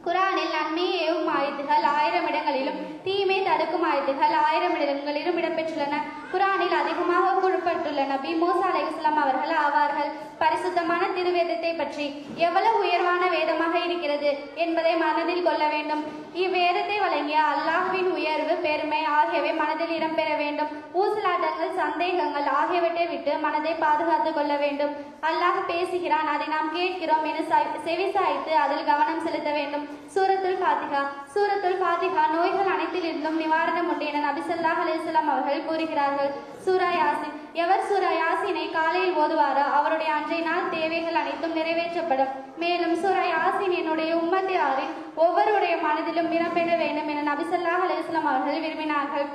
குர்ஆனில் நன்மையை ஏவும் ஆயத்துகள் 1000 இடங்களிலும், தீமை தடுக்கும் ஆயத்துகள் 1000 இடங்களிலும் இடம்பெற்றுள்ளன. குர்ஆனில் அதிகமாக கூறப்பட்டுள்ள நபி மூசா அலைஹிஸ்ஸலாம் அவர்கள் ஆவார்கள். பரிசுத்தமான திருவேதத்தை பற்றி எவ்வளவு உயர்வான வேதமாக இருக்கிறது என்பதை மனதில் கொள்ள வேண்டும். இவ்வேதத்தை வழங்கிய அல்லாஹ்வின் உயர்வு, பெருமை ஆகியவை மனதில் இடம்பெற வேண்டும். ஊசலாட்டங்கள், சந்தேகங்கள் ஆகியவற்றை விட்டு மனதை பாதுகாத்துக் கொள்ள வேண்டும். அல்லாஹ் பேசுகிறான், அதை நாம் கேட்கிறோம் என செவிசாய்த்து அதில் கவனம் செலுத்த வேண்டும். சூரத்துல் ஃபாத்திஹா. சூரத்துல் ஃபாத்திஹா நோய்கள் அனைத்திலிருந்தும் நிவாரணம் உண்டு என நபி ஸல்லல்லாஹு அலைஹி வஸல்லம் அவர்கள் கூறுகிறார்கள். சூரா யாசின். எவர் சூரா யாசினை காலையில் ஓதுவாரோ அவருடைய அன்றைய நாள் தேவைகள் அனைத்தும் நிறைவேற்றப்படும். மேலும் சூரா யாசின் என்னுடைய உம்மத்தியாரின் ஒவ்வொருடைய மனதிலும் இடம்பெற வேண்டும் என நபி ஸல்லல்லாஹு அலைஹி வஸல்லம் அவர்கள் விரும்பினார்கள்.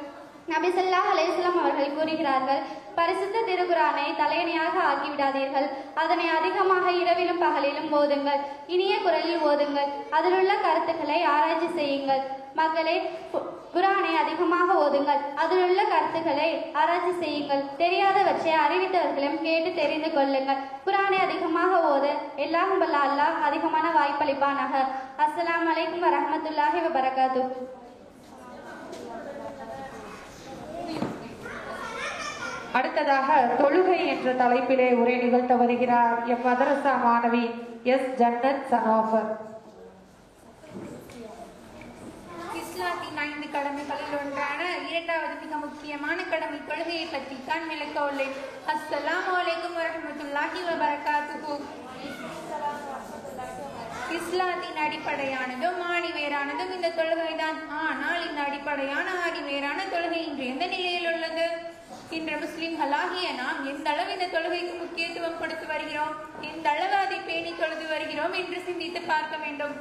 நபி ஸல்லல்லாஹு அலைஹி வஸல்லம் அவர்கள் கூறுகிறார்கள், பரிசுத்த திருக்குர்ஆனை தலையணையாக ஆக்கிவிடாதீர்கள். அதனை அதிகமாக இரவிலும் பகலிலும் ஓதுங்கள். இனிய குரலில் ஓதுங்கள். அதிலுள்ள கருத்துக்களை ஆராய்ச்சி செய்யுங்கள். மகளே, குர்ஆனை அதிகமாக ஓதுங்கள். அதிலுள்ள கருத்துக்களை ஆராய்ச்சி செய்யுங்கள். தெரியாதவற்றை அறிவித்தவர்களும் கேட்டு தெரிந்து கொள்ளுங்கள். குர்ஆனை அதிகமாக ஓத எல்லாம் வல்ல அல்லாஹ் அதிகமான வாய்ப்பளிப்பானாக. அஸ்ஸலாமு அலைக்கும் வரஹ்மத்துல்லாஹி வபரகாத்துஹு. அடுத்ததாக தொழுகை என்ற தலைப்பிலே உரை நிகழ்த்த வருகிறார் எம் மதரசா மாணவி எஸ் ஜன்னத் சனோஃபர். இஸ்லாத்தின் 5 கடமைகளில் ஒன்றான இரண்டாவது மிக முக்கியமான கடமை தொழுகையை பற்றி தான் விளக்க உள்ளேன். அஸ்ஸலாமு அலைக்கும் வரஹ்மத்துல்லாஹி வபரகாத்துஹு. இஸ்லாத்தின் அடிப்படையானதும் ஆணிவேரானதும் இந்த தொழுகைதான். ஆனால் இந்த அடிப்படையான ஆணிவேரான தொழுகை இன்று எந்த நிலையில் உள்ளது? இன்று முஸ்லிம்களாகிய நாம் எந்த அளவு இந்த தொழுகைக்கு முக்கியத்துவம் கொடுத்து வருகிறோம், எந்த அளவு அதை பேணி தொழுது வருகிறோம் என்று சிந்தித்து பார்க்க வேண்டும்.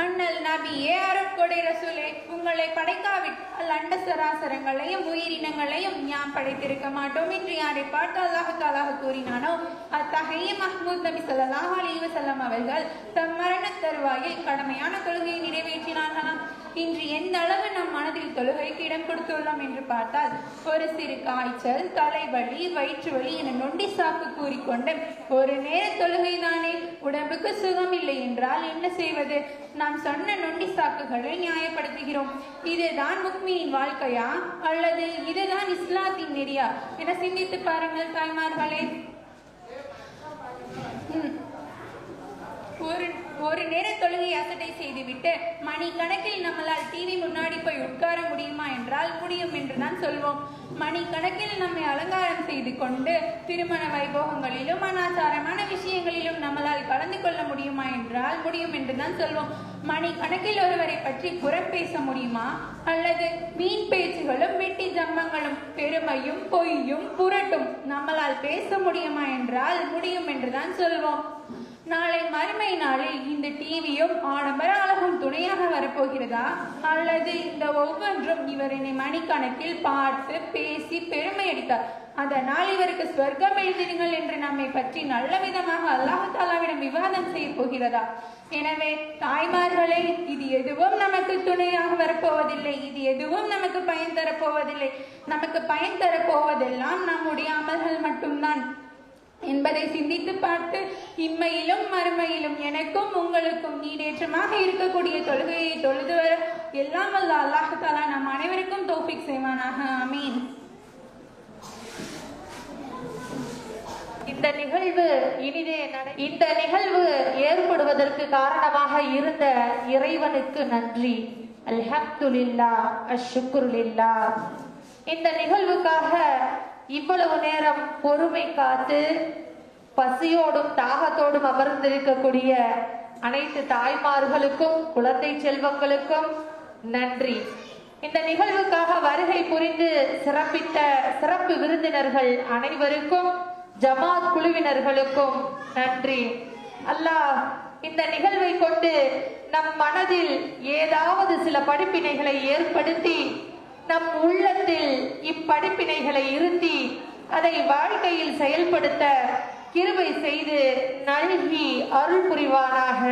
அண்ணல் நபியே, அருட்கொடை ரசூலே, உங்களை படைக்காவிட்டால் அண்ட சராசரங்களையும் உயிரினங்களையும் நாம் படைத்திருக்க மாட்டோம் என்று யாரை பார்த்து அல்லாஹு தஆலா கூறினானோ அத்தகைய மஹ்மூத் நபி ஸல்லல்லாஹு அலைஹி வஸல்லம் அவர்கள் தம் மரண தருவாயில் கடமையான தொழுகையை நிறைவேற்றினார்களாம். இன்று எந்த அளவு நம் மனதில் தொழுகைக்கு இடம் கொடுத்துள்ளோம் என்று பார்த்தால், ஒரு சிறு காய்ச்சல், தலைவலி, வயிற்று வலி என நொண்டி சாக்கு கூறிக்கொண்டு ஒரு நேர தொழுகை தானே, உடம்புக்கு சுகம் இல்லை என்றால் என்ன செய்வது? நாம் சொன்ன நொண்டி சாக்குகளை நியாயப்படுத்துகிறோம். இதுதான் முக்மீனின் வாழ்க்கையா அல்லது இதுதான் இஸ்லாத்தின் நெறியா என சிந்தித்து பாருங்கள் தாய்மார்களே. ஒரு நேர தொழுகை அசட்டை செய்துவிட்டு மணி கணக்கில் நம்மளால் டிவி முன்னாடி போய் உட்கார முடியுமா என்றால் முடியும் என்றுதான் சொல்வோம். மணி கணக்கில் நம்மை அலங்காரம் செய்து கொண்டு திருமண வைபோகங்களிலும் அனாச்சாரமான விஷயங்களிலும் நம்மளால் கலந்து கொள்ள முடியுமா என்றால் முடியும் என்றுதான் சொல்வோம். மணி கணக்கில் ஒருவரை பற்றி புறம் பேச முடியுமா அல்லது மீன் பேச்சுகளும் வெட்டி ஜம்பங்களும் பெருமையும் பொய்யும் புரட்டும் நம்மளால் பேச முடியுமா என்றால் முடியும் என்றுதான் சொல்வோம். நாளை மறுமை நாளில் இந்த டிவியும் ஆடம்பர அழகும் துணையாக வரப்போகிறதா அல்லது இந்த ஒவ்வொன்றும் இவர் என்னை மணிக்கணக்கில் பார்த்து பேசி பெருமை அடித்தார், அதனால் இவருக்கு சொர்க்கம் எழுதிடுங்கள் என்று நம்மை பற்றி நல்ல விதமாக அல்லாஹ் தஆலாவிடம் விவாதம் செய்ய போகிறதா? எனவே தாய்மார்களே, இது எதுவும் நமக்கு துணையாக வரப்போவதில்லை. இது எதுவும் நமக்கு பயன் தரப்போவதில்லை. நமக்கு பயன் தரப்போவதெல்லாம் நம்முடைய அமல்கள் மட்டும்தான் என்பதை சிந்தித்து பார்த்து இம்மையிலும் மறுமையிலும் எனக்கும் உங்களுக்கும் ஈடேற்றமாக இருக்கக்கூடிய தொழுகையை தொழுது வர எல்லாம் வல்ல அல்லாஹ் தஆலா நம் அனைவருக்கும் தௌஃபீக் செய்வானாக. ஆமீன். இந்த நிகழ்வு ஏற்படுவதற்கு காரணமாக இருந்த இறைவனுக்கு நன்றி. அல்ஹம்துலில்லாஹ், அஷ்ஷுக்ருலில்லாஹ். இந்த நிகழ்வுக்காக இவ்வளவு நேரம் பொறுமை காத்து பசியோடும் தாகத்தோடும் அமர்ந்திருக்கக்கூடிய அனைத்து தாய்மார்களுக்கும் குழந்தை செல்வங்களுக்கும் நன்றி. இந்த நிகழ்வுக்காக வருகை புரிந்து சிறப்பித்த சிறப்பு விருந்தினர்கள் அனைவருக்கும் ஜமாத் குழுவினர்களுக்கும் நன்றி. அல்லாஹ் இந்த நிகழ்வை கொண்டு நம் மனதில் ஏதாவது சில படிப்பினைகளை ஏற்படுத்தி நம் உள்ளத்தில் இப்படிப்பினைகளை இருத்தி அதை வாழ்க்கையில் செயல்படுத்த கிருபை செய்து நல்கி அருள் புரிவானாக.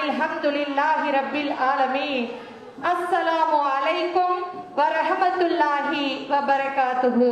அல்ஹம்துலில்லாஹி ரப்பில் ஆலமீன். அஸ்ஸலாமு அலைக்கும் வரஹ்மத்துல்லாஹி வபரகாத்துஹு.